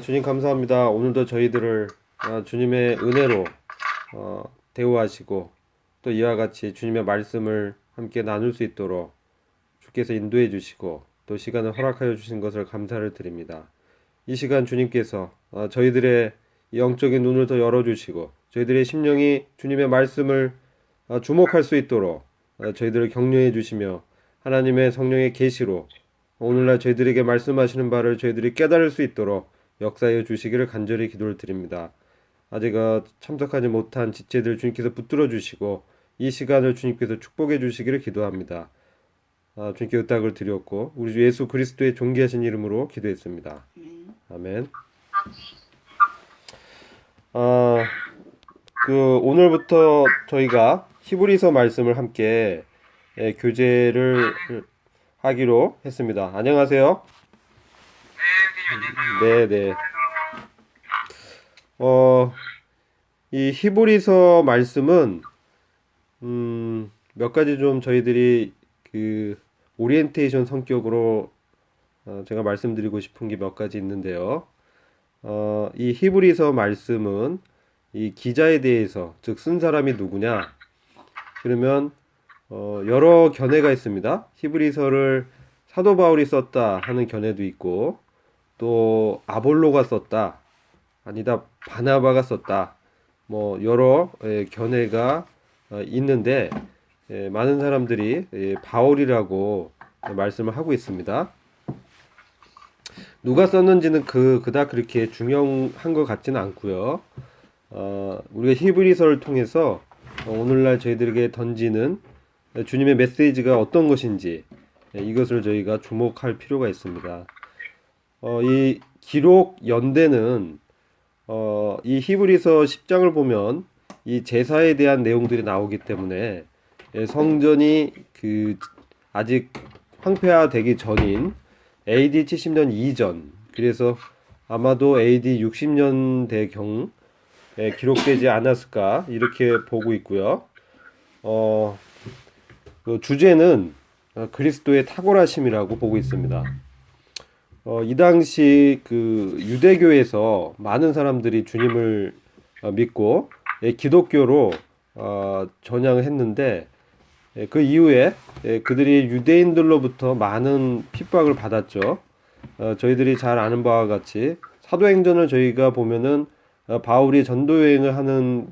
주님 감사합니다. 오늘도 저희들을 주님의 은혜로 대우하시고 또 이와 같이 주님의 말씀을 함께 나눌 수 있도록 주께서 인도해 주시고 또 시간을 허락하여 주신 것을 감사를 드립니다. 이 시간 주님께서 저희들의 영적인 눈을 더 열어주시고 저희들의 심령이 주님의 말씀을 주목할 수 있도록 저희들을 격려해 주시며 하나님의 성령의 계시로 오늘날 저희들에게 말씀하시는 바를 저희들이 깨달을 수 있도록 역사해 주시기를 간절히 기도를 드립니다. 아직 참석하지 못한 지체들 주님께서 붙들어 주시고 이 시간을 주님께서 축복해 주시기를 기도합니다. 주님께 의탁을 드렸고 우리 주 예수 그리스도의 존귀하신 이름으로 기도했습니다. 아멘. 아, 오늘부터 저희가 히브리서 말씀을 함께 교제를 하기로 했습니다. 안녕하세요. 네, 네. 어, 이 히브리서 말씀은 몇 가지 좀 저희들이 그 오리엔테이션 성격으로 제가 말씀드리고 싶은 게 몇 가지 있는데요. 이 히브리서 말씀은 이 기자에 대해서 즉 쓴 사람이 누구냐? 그러면 여러 견해가 있습니다. 히브리서를 사도 바울이 썼다 하는 견해도 있고 또 아볼로가 썼다 아니다 바나바가 썼다 뭐 여러 견해가 있는데 많은 사람들이 바울이라고 말씀을 하고 있습니다. 누가 썼는지는 그닥 그렇게 중요한 것 같지는 않고요. 우리가 히브리서를 통해서 오늘날 저희들에게 던지는 주님의 메시지가 어떤 것인지 이것을 저희가 주목할 필요가 있습니다. 이 기록 연대는 이 히브리서 10장을 보면 이 제사에 대한 내용들이 나오기 때문에 성전이 아직 황폐화되기 전인 AD 70년 이전, 그래서 아마도 AD 60년대경 기록되지 않았을까 이렇게 보고 있고요. 그 주제는 그리스도의 탁월하심이라고 보고 있습니다. 이 당시 그 유대교에서 많은 사람들이 주님을 믿고 기독교로 전향을 했는데 그 이후에 그들이 유대인들로부터 많은 핍박을 받았죠. 저희들이 잘 아는 바와 같이 사도행전을 저희가 보면은 바울이 전도 여행을 하는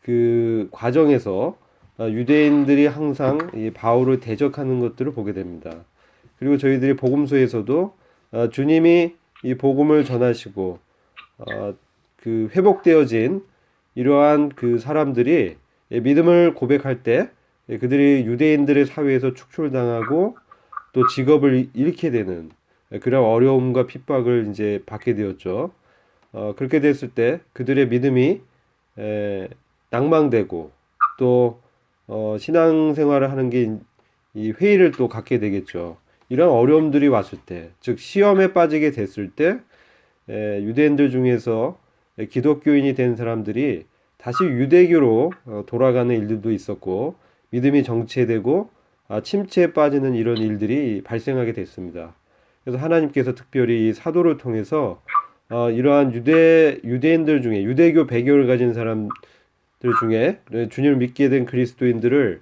그 과정에서 유대인들이 항상 이 바울을 대적하는 것들을 보게 됩니다. 그리고 저희들이 복음서에서도 주님이 이 복음을 전하시고 그 회복되어진 이러한 그 사람들이 믿음을 고백할 때 그들이 유대인들의 사회에서 축출당하고 또 직업을 잃게 되는 그런 어려움과 핍박을 이제 받게 되었죠. 그렇게 됐을 때 그들의 믿음이 낭망되고 또 신앙생활을 하는 게 이 회의를 또 갖게 되겠죠. 이런 어려움들이 왔을 때, 즉 시험에 빠지게 됐을 때 유대인들 중에서 기독교인이 된 사람들이 다시 유대교로 돌아가는 일들도 있었고 믿음이 정체되고 침체에 빠지는 이런 일들이 발생하게 됐습니다. 그래서 하나님께서 특별히 이 사도를 통해서 이러한 유대인들 중에 유대교 배경을 가진 사람들 중에 주님을 믿게 된 그리스도인들을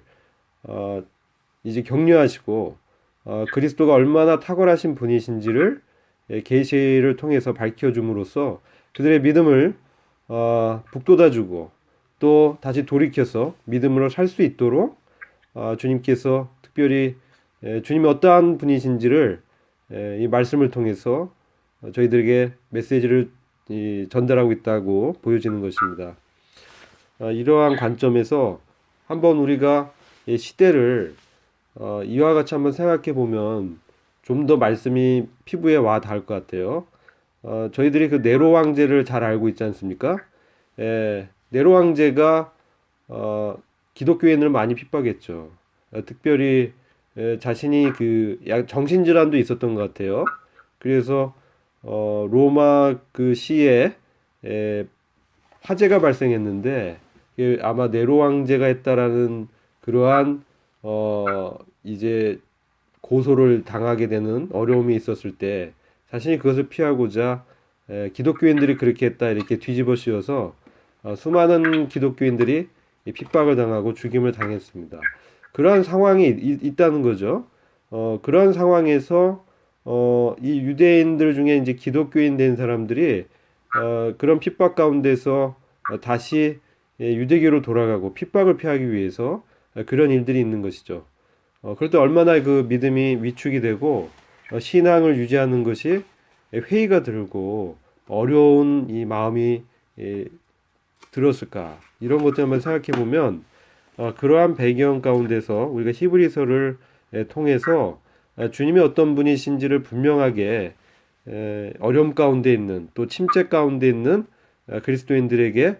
이제 격려하시고 그리스도가 얼마나 탁월하신 분이신지를 계시를 통해서 밝혀줌으로써 그들의 믿음을 북돋아주고 또 다시 돌이켜서 믿음으로 살 수 있도록 주님께서 특별히 주님이 어떠한 분이신지를 이 말씀을 통해서 저희들에게 메시지를 전달하고 있다고 보여지는 것입니다. 이러한 관점에서 한번 우리가 이 시대를 이와 같이 한번 생각해 보면 좀 더 말씀이 피부에 와 닿을 것 같아요. 저희들이 그 네로 황제를 잘 알고 있지 않습니까? 네로 황제가 기독교인을 많이 핍박했죠. 특별히 자신이 정신질환도 있었던 것 같아요. 그래서 로마 그 시에 화재가 발생했는데 아마 네로 황제가 했다라는 그러한 이제 고소를 당하게 되는 어려움이 있었을 때 자신이 그것을 피하고자 기독교인들이 그렇게 했다 이렇게 뒤집어 씌워서 수많은 기독교인들이 핍박을 당하고 죽임을 당했습니다. 그러한 상황이 있다는 거죠. 그런 상황에서 이 유대인들 중에 이제 기독교인 된 사람들이 그런 핍박 가운데서 다시 유대교로 돌아가고 핍박을 피하기 위해서 그런 일들이 있는 것이죠. 그럴 때 얼마나 그 믿음이 위축이 되고 신앙을 유지하는 것이 회의가 들고 어려운 이 마음이 들었을까 이런 것들 한번 생각해 보면 그러한 배경 가운데서 우리가 히브리서를 통해서 주님이 어떤 분이신지를 분명하게 어려움 가운데 있는 또 침체 가운데 있는 그리스도인들에게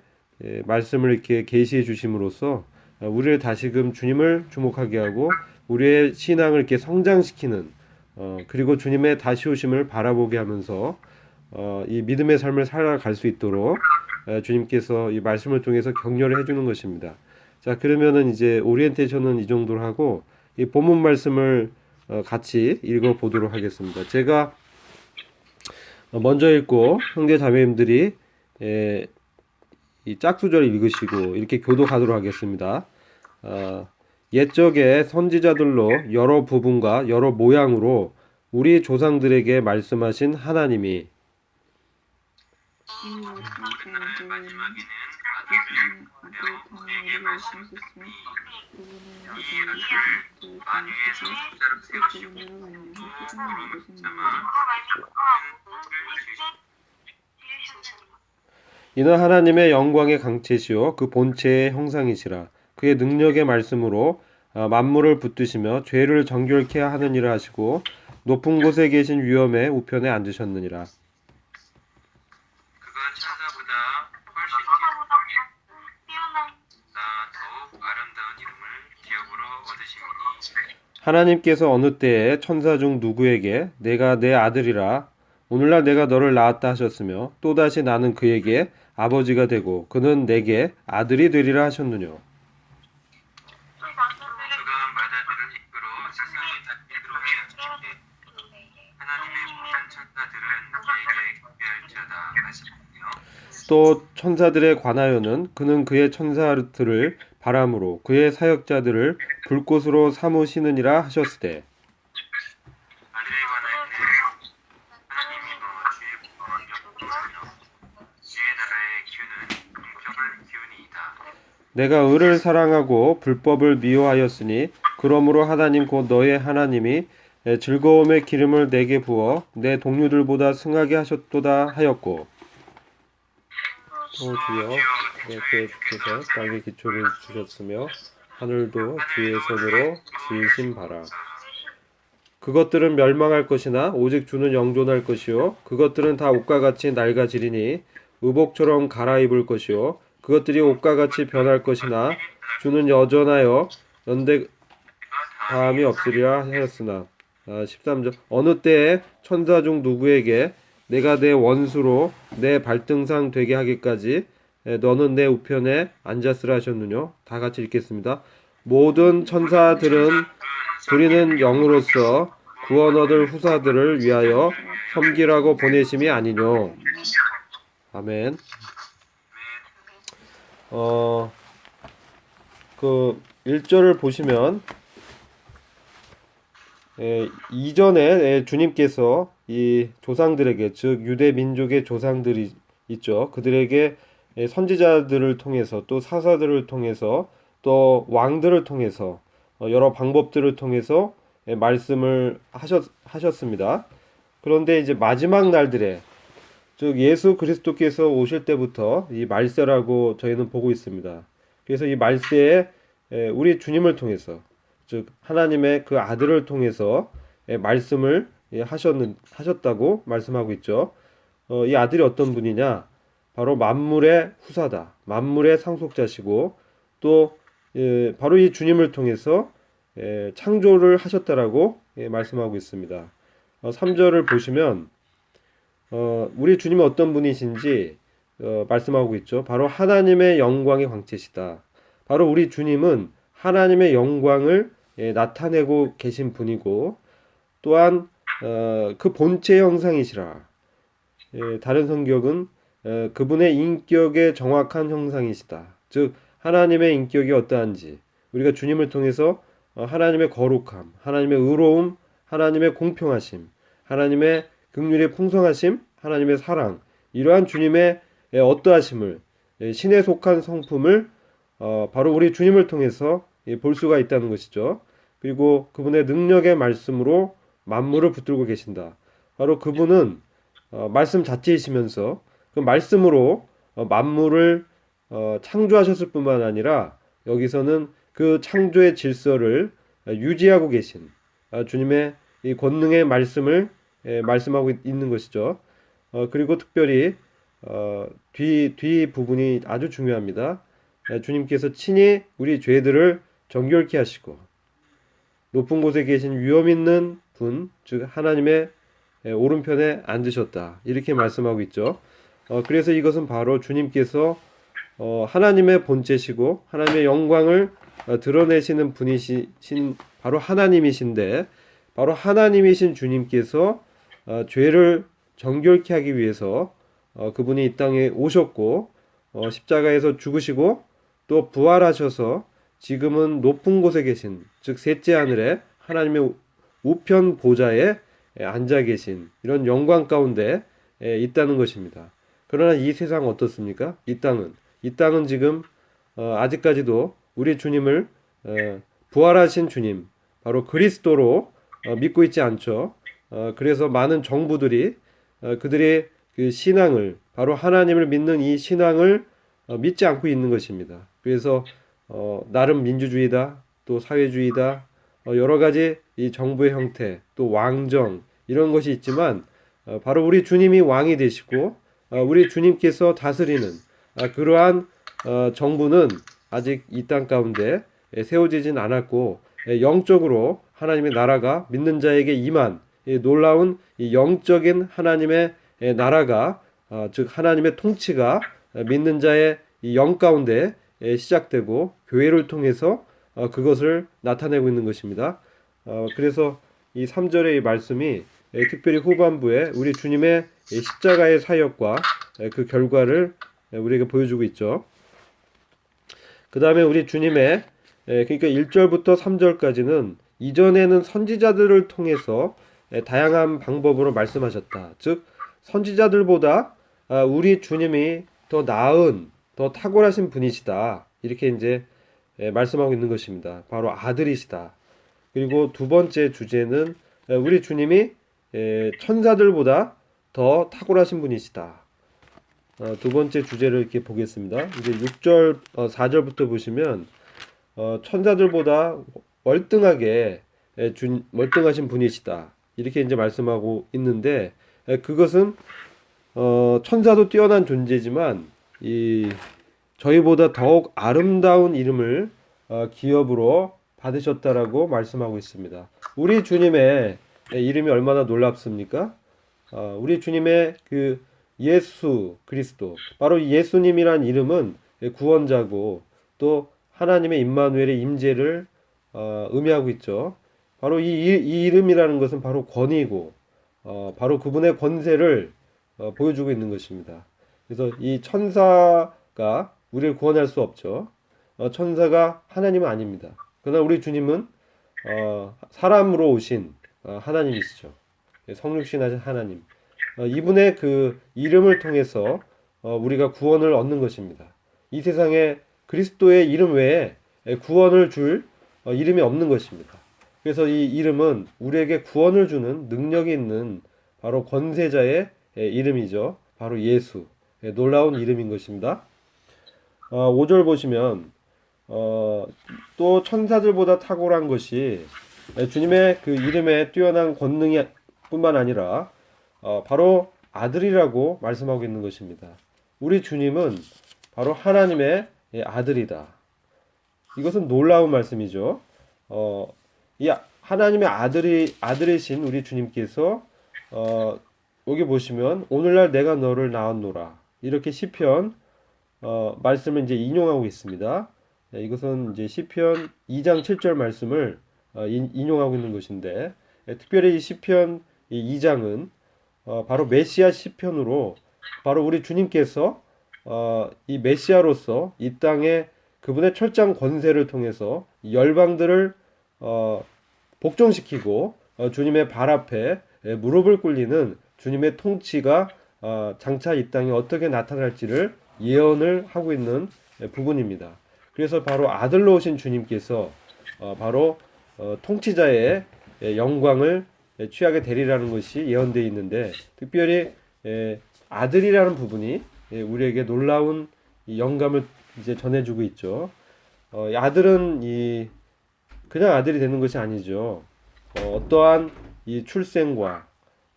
말씀을 이렇게 계시해 주심으로써 우리를 다시금 주님을 주목하게 하고 우리의 신앙을 이렇게 성장시키는 그리고 주님의 다시 오심을 바라보게 하면서 이 믿음의 삶을 살아갈 수 있도록 주님께서 이 말씀을 통해서 격려를 해주는 것입니다. 자, 그러면은 이제 오리엔테이션은 이 정도로 하고 이 본문 말씀을 같이 읽어 보도록 하겠습니다. 제가 먼저 읽고 형제 자매님들이 이 짝수절 읽으시고 이렇게 교독하도록 하겠습니다. 옛적에 선지자들로 여러 부분과 여러 모양으로 우리 조상들에게 말씀하신 하나님이 이는 하나님의 영광의 강체시요 그 본체의 형상이시라. 그의 능력의 말씀으로 만물을 붙드시며 죄를 정결케 하느니라 하시고 높은 곳에 계신 위엄의 우편에 앉으셨느니라. 그가 천사보다 훨씬 뛰어나 더욱 아름다운 이름을 기업으로 얻으시니 하나님께서 어느 때에 천사 중 누구에게 내가 내 아들이라 오늘날 내가 너를 낳았다 하셨으며 또다시 나는 그에게 아버지가 되고 그는 내게 아들이 되리라 하셨느뇨. 그가 맏아들을 이끌어 세상에 닿게 들어오게 하셨는데 하나님의 모든 천사들은 그에게 경배할지어다 하시며 또 천사들에 관하여는 그는 그의 천사들을 바람으로 그의 사역자들을 불꽃으로 삼으시느니라 하셨으되 아들에 관하여는 하나님이 주의 복을 역동하며 주의 나라의 기운은 공평한 기운이이다. 내가 의를 사랑하고 불법을 미워하였으니 그러므로 하나님 곧 너의 하나님이 즐거움의 기름을 내게 부어 내 동료들보다 승하게 하셨도다 하였고 주여 내 주께서 땅에 기초를 주셨으며 하늘도 주의 손으로 지으신 바라. 그것들은 멸망할 것이나 오직 주는 영존할 것이요 그것들은 다 옷과 같이 낡아지리니 의복처럼 갈아입을 것이요 그것들이 옷과 같이 변할 것이나 주는 여전하여 연대 다함이 없으리라 하였으나 13절 어느 때에 천사 중 누구에게 내가 내 원수로 내 발등상 되게 하기까지 너는 내 우편에 앉았으라 하셨느뇨. 다 같이 읽겠습니다. 모든 천사들은 부리는 영으로서 구원 얻을 후사들을 위하여 섬기라고 보내심이 아니뇨. 아멘. 그 1절을 보시면 이전에 주님께서 이 조상들에게 즉 유대 민족의 조상들이 있죠. 그들에게 선지자들을 통해서 또 사사들을 통해서 또 왕들을 통해서 여러 방법들을 통해서 말씀을 하셨습니다. 그런데 이제 마지막 날들에 즉 예수 그리스도께서 오실 때부터 이 말세라고 저희는 보고 있습니다. 그래서 이 말세에 우리 주님을 통해서 즉 하나님의 그 아들을 통해서 말씀을 하셨다고 말씀하고 있죠. 이 아들이 어떤 분이냐? 바로 만물의 후사다. 만물의 상속자시고 또 바로 이 주님을 통해서 창조를 하셨다라고 말씀하고 있습니다. 3절을 보시면 우리 주님은 어떤 분이신지 말씀하고 있죠. 바로 하나님의 영광의 광채시다. 바로 우리 주님은 하나님의 영광을 나타내고 계신 분이고 또한 그 본체 형상이시라. 다른 성격은 그분의 인격의 정확한 형상이시다. 즉 하나님의 인격이 어떠한지 우리가 주님을 통해서 하나님의 거룩함, 하나님의 의로움, 하나님의 공평하심, 하나님의 긍휼의 풍성하심, 하나님의 사랑 이러한 주님의 어떠하심을 신에 속한 성품을 바로 우리 주님을 통해서 볼 수가 있다는 것이죠. 그리고 그분의 능력의 말씀으로 만물을 붙들고 계신다. 바로 그분은 말씀 자체이시면서 그 말씀으로 만물을 창조하셨을 뿐만 아니라 여기서는 그 창조의 질서를 유지하고 계신 주님의 이 권능의 말씀을 말씀하고 있는 것이죠. 그리고 특별히 뒤 부분이 아주 중요합니다. 주님께서 친히 우리 죄들을 정결케 하시고 높은 곳에 계신 위엄 있는 분, 즉 하나님의 오른편에 앉으셨다. 이렇게 말씀하고 있죠. 그래서 이것은 바로 주님께서 하나님의 본체시고 하나님의 영광을 드러내시는 분이신 바로 하나님이신데 바로 하나님이신 주님께서 죄를 정결케 하기 위해서 그분이 이 땅에 오셨고 십자가에서 죽으시고 또 부활하셔서 지금은 높은 곳에 계신 즉 셋째 하늘에 하나님의 우편 보좌에 앉아 계신 이런 영광 가운데 있다는 것입니다. 그러나 이 세상 어떻습니까? 이 땅은 지금 아직까지도 우리 주님을 부활하신 주님 바로 그리스도로 믿고 있지 않죠. 그래서 많은 정부들이 그들의 그 신앙을 바로 하나님을 믿는 이 신앙을 믿지 않고 있는 것입니다. 그래서 나름 민주주의다, 또 사회주의다, 여러 가지 이 정부의 형태, 또 왕정 이런 것이 있지만 바로 우리 주님이 왕이 되시고 우리 주님께서 다스리는 그러한 정부는 아직 이 땅 가운데 세워지진 않았고 영적으로 하나님의 나라가 믿는 자에게 임한 놀라운 이 영적인 하나님의 나라가 즉 하나님의 통치가 믿는 자의 이 영 가운데 시작되고 교회를 통해서 그것을 나타내고 있는 것입니다. 그래서 이 3절의 이 말씀이 특별히 후반부에 우리 주님의 십자가의 사역과 그 결과를 우리에게 보여주고 있죠. 그 다음에 우리 주님의 그러니까 1절부터 3절까지는 이전에는 선지자들을 통해서 다양한 방법으로 말씀하셨다. 즉 선지자들보다 우리 주님이 더 나은 더 탁월하신 분이시다. 이렇게 이제 말씀하고 있는 것입니다. 바로 아들이시다. 그리고 두 번째 주제는 우리 주님이 천사들보다 더 탁월하신 분이시다. 두 번째 주제를 이렇게 보겠습니다. 이제 6절, 4절부터 보시면 천사들보다 월등하신 분이시다. 이렇게 이제 말씀하고 있는데 그것은 천사도 뛰어난 존재지만 저희보다 더욱 아름다운 이름을 기업으로 받으셨다라고 말씀하고 있습니다. 우리 주님의 이름이 얼마나 놀랍습니까? 우리 주님의 그 예수 그리스도 바로 예수님이란 이름은 구원자고 또 하나님의 임마누엘의 임재를 의미하고 있죠. 바로 이 이름이라는 것은 바로 권위고 바로 그분의 권세를 보여주고 있는 것입니다. 그래서 이 천사가 우리를 구원할 수 없죠. 천사가 하나님은 아닙니다. 그러나 우리 주님은 사람으로 오신 하나님이시죠. 성육신하신 하나님. 이분의 그 이름을 통해서 우리가 구원을 얻는 것입니다. 이 세상에 그리스도의 이름 외에 구원을 줄 이름이 없는 것입니다. 그래서 이 이름은 우리에게 구원을 주는 능력이 있는 바로 권세자의 이름이죠. 바로 예수. 놀라운 이름인 것입니다. 5절 보시면 또 천사들보다 탁월한 것이 주님의 그 이름에 뛰어난 권능이 뿐만 아니라 바로 아들이라고 말씀하고 있는 것입니다. 우리 주님은 바로 하나님의 아들이다. 이것은 놀라운 말씀이죠. 이 하나님의 아들이신 우리 주님께서 여기 보시면 오늘날 내가 너를 낳았노라 이렇게 시편 말씀을 이제 인용하고 있습니다. 이것은 이제 시편 2장 7절 말씀을 인용하고 있는 것인데 특별히 이 시편 2장은 바로 메시아 시편으로 바로 우리 주님께서 이 메시아로서 이 땅에 그분의 철장 권세를 통해서 이 열방들을 복종시키고 주님의 발 앞에 무릎을 꿇리는 주님의 통치가 장차 이 땅에 어떻게 나타날지를 예언을 하고 있는 부분입니다. 그래서 바로 아들로 오신 주님께서 바로 통치자의 영광을 취하게 되리라는 것이 예언되어 있는데, 특별히 아들이라는 부분이 우리에게 놀라운 이 영감을 이제 전해주고 있죠. 이 아들은 그냥 아들이 되는 것이 아니죠. 어떠한 이 출생과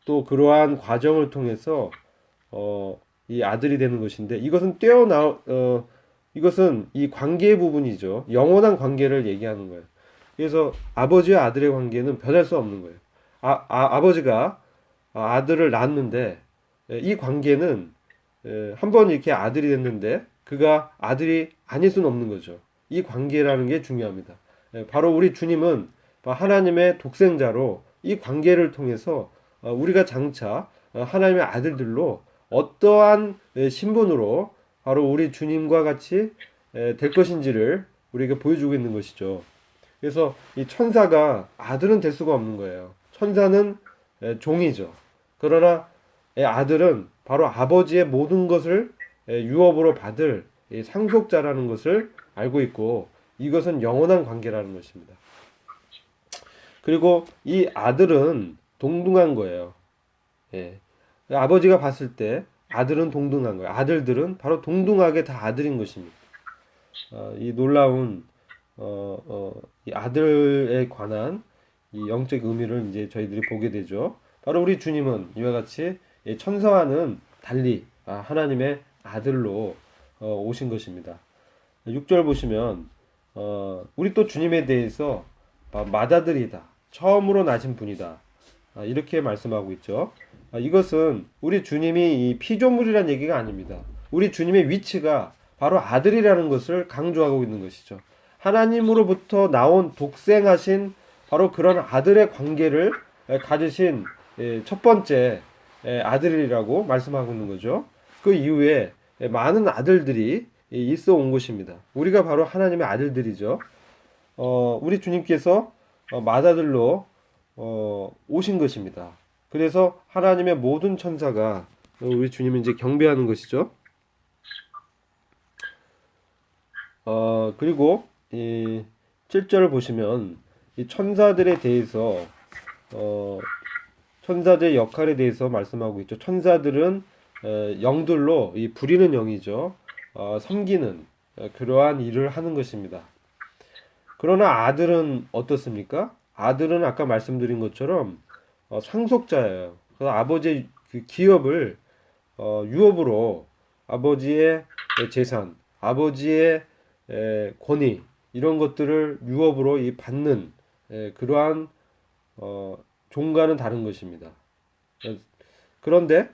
또 그러한 과정을 통해서 이 아들이 되는 것인데, 이것은 이 관계의 부분이죠. 영원한 관계를 얘기하는 거예요. 그래서 아버지와 아들의 관계는 변할 수 없는 거예요. 아버지가 아들을 낳았는데 이 관계는 한번 이렇게 아들이 됐는데 그가 아들이 아닐 수는 없는 거죠. 이 관계라는 게 중요합니다. 바로 우리 주님은 하나님의 독생자로 이 관계를 통해서 우리가 장차 하나님의 아들들로 어떠한 신분으로 바로 우리 주님과 같이 될 것인지를 우리에게 보여주고 있는 것이죠. 그래서 이 천사가 아들은 될 수가 없는 거예요. 천사는 종이죠. 그러나 아들은 바로 아버지의 모든 것을 유업으로 받을 상속자라는 것을 알고 있고, 이것은 영원한 관계라는 것입니다. 그리고 이 아들은 동등한 거예요. 아버지가 봤을 때 아들은 동등한 거예요. 아들들은 바로 동등하게 다 아들인 것입니다. 이 놀라운 이 아들에 관한 이 영적 의미를 이제 저희들이 보게 되죠. 바로 우리 주님은 이와 같이 천사와는 달리 하나님의 아들로 오신 것입니다. 6절 보시면 우리 또 주님에 대해서 맏아들이다, 처음으로 나신 분이다, 이렇게 말씀하고 있죠. 이것은 우리 주님이 이 피조물이라는 얘기가 아닙니다. 우리 주님의 위치가 바로 아들이라는 것을 강조하고 있는 것이죠. 하나님으로부터 나온 독생하신 바로 그런 아들의 관계를 가지신 첫 번째 아들이라고 말씀하고 있는 거죠. 그 이후에 많은 아들들이 있어 온 것입니다. 우리가 바로 하나님의 아들들이죠. 우리 주님께서 맏아들로 오신 것입니다. 그래서 하나님의 모든 천사가 우리 주님을 이제 경배하는 것이죠. 그리고 이 7절을 보시면 이 천사들에 대해서 천사들의 역할에 대해서 말씀하고 있죠. 천사들은 영들로 이 부리는 영이죠. 섬기는 그러한 일을 하는 것입니다. 그러나 아들은 어떻습니까? 아들은 아까 말씀드린 것처럼 상속자예요. 그래서 아버지의 그 기업을 유업으로 아버지의 재산, 아버지의 권위, 이런 것들을 유업으로 받는 그러한 종과는 다른 것입니다. 그런데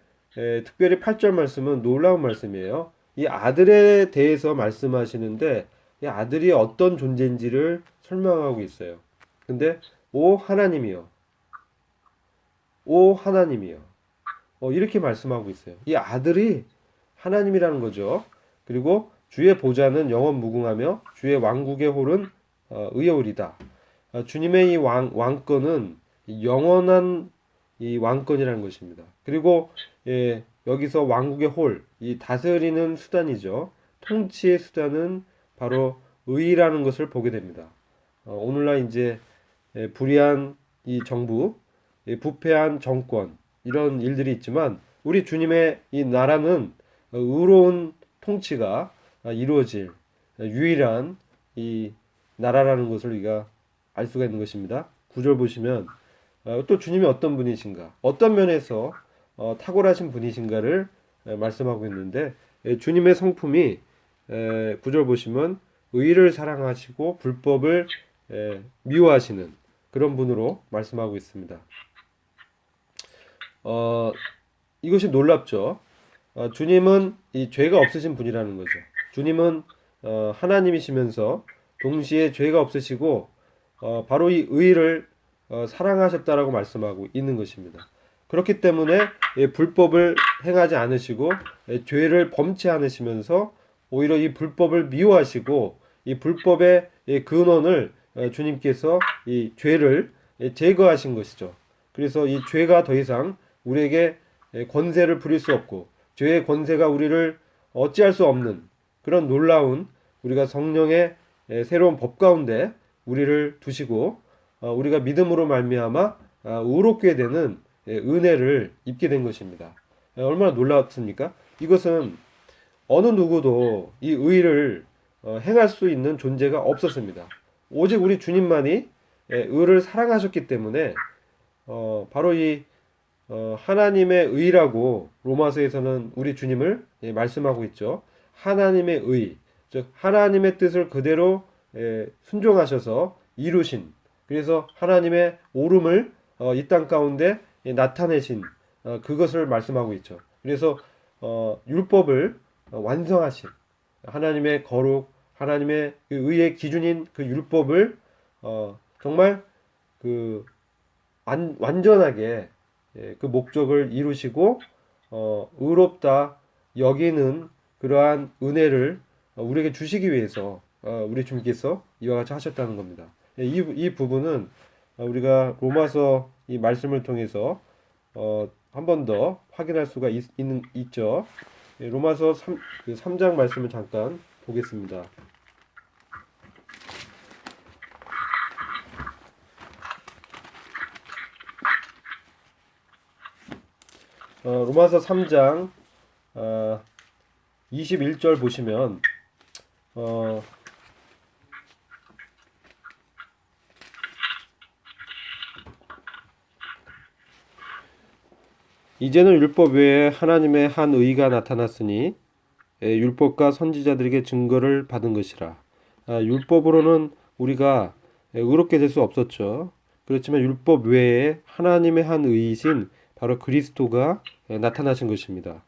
특별히 8절 말씀은 놀라운 말씀이에요. 이 아들에 대해서 말씀하시는데 이 아들이 어떤 존재인지를 설명하고 있어요. 근데 오 하나님이요, 오 하나님이요, 이렇게 말씀하고 있어요. 이 아들이 하나님이라는 거죠. 그리고 주의 보좌는 영원 무궁하며 주의 왕국의 홀은 의여울이다. 주님의 이 왕권은 영원한 이 왕권이라는 것입니다. 그리고 여기서 왕국의 홀, 이 다스리는 수단이죠. 통치의 수단은 바로 의라는 것을 보게 됩니다. 오늘날 이제 불의한 이 정부, 부패한 정권, 이런 일들이 있지만 우리 주님의 이 나라는 의로운 통치가 이루어질 유일한 이 나라라는 것을 우리가 알 수가 있는 것입니다. 9절 보시면 또 주님이 어떤 분이신가, 어떤 면에서 탁월하신 분이신가를 말씀하고 있는데, 주님의 성품이 9절 보시면 의를 사랑하시고 불법을 미워하시는 그런 분으로 말씀하고 있습니다. 이것이 놀랍죠. 주님은 이 죄가 없으신 분이라는 거죠. 주님은 하나님이시면서 동시에 죄가 없으시고 바로 이 의를 사랑하셨다라고 말씀하고 있는 것입니다. 그렇기 때문에 불법을 행하지 않으시고 죄를 범치 않으시면서 오히려 이 불법을 미워하시고 이 불법의 근원을 주님께서 이 죄를 제거하신 것이죠. 그래서 이 죄가 더 이상 우리에게 권세를 부릴 수 없고 죄의 권세가 우리를 어찌할 수 없는 그런 놀라운 우리가 성령의 새로운 법 가운데 우리를 두시고 우리가 믿음으로 말미암아 의롭게 되는 은혜를 입게 된 것입니다. 얼마나 놀랍습니까? 이것은 어느 누구도 이 의를 행할 수 있는 존재가 없었습니다. 오직 우리 주님만이 의를 사랑하셨기 때문에 바로 이 하나님의 의라고 로마서에서는 우리 주님을 말씀하고 있죠. 하나님의 의, 즉 하나님의 뜻을 그대로 순종하셔서 이루신, 그래서 하나님의 옳음을 이 땅 가운데 나타내신 그것을 말씀하고 있죠. 그래서 율법을 완성하신 하나님의 거룩, 하나님의 그 의의 기준인 그 율법을 정말 그 완전하게 그 목적을 이루시고 의롭다 여기는 그러한 은혜를 우리에게 주시기 위해서 우리 주님께서 이와 같이 하셨다는 겁니다. 이 부분은 우리가 로마서 이 말씀을 통해서 한 번 더 확인할 수가 있죠. 로마서 3장 말씀을 잠깐 보겠습니다. 로마서 3장 21절 보시면 이제는 율법 외에 하나님의 한 의가 나타났으니 율법과 선지자들에게 증거를 받은 것이라. 율법으로는 우리가 의롭게 될 수 없었죠. 그렇지만 율법 외에 하나님의 한 의이신 바로 그리스도가 나타나신 것입니다.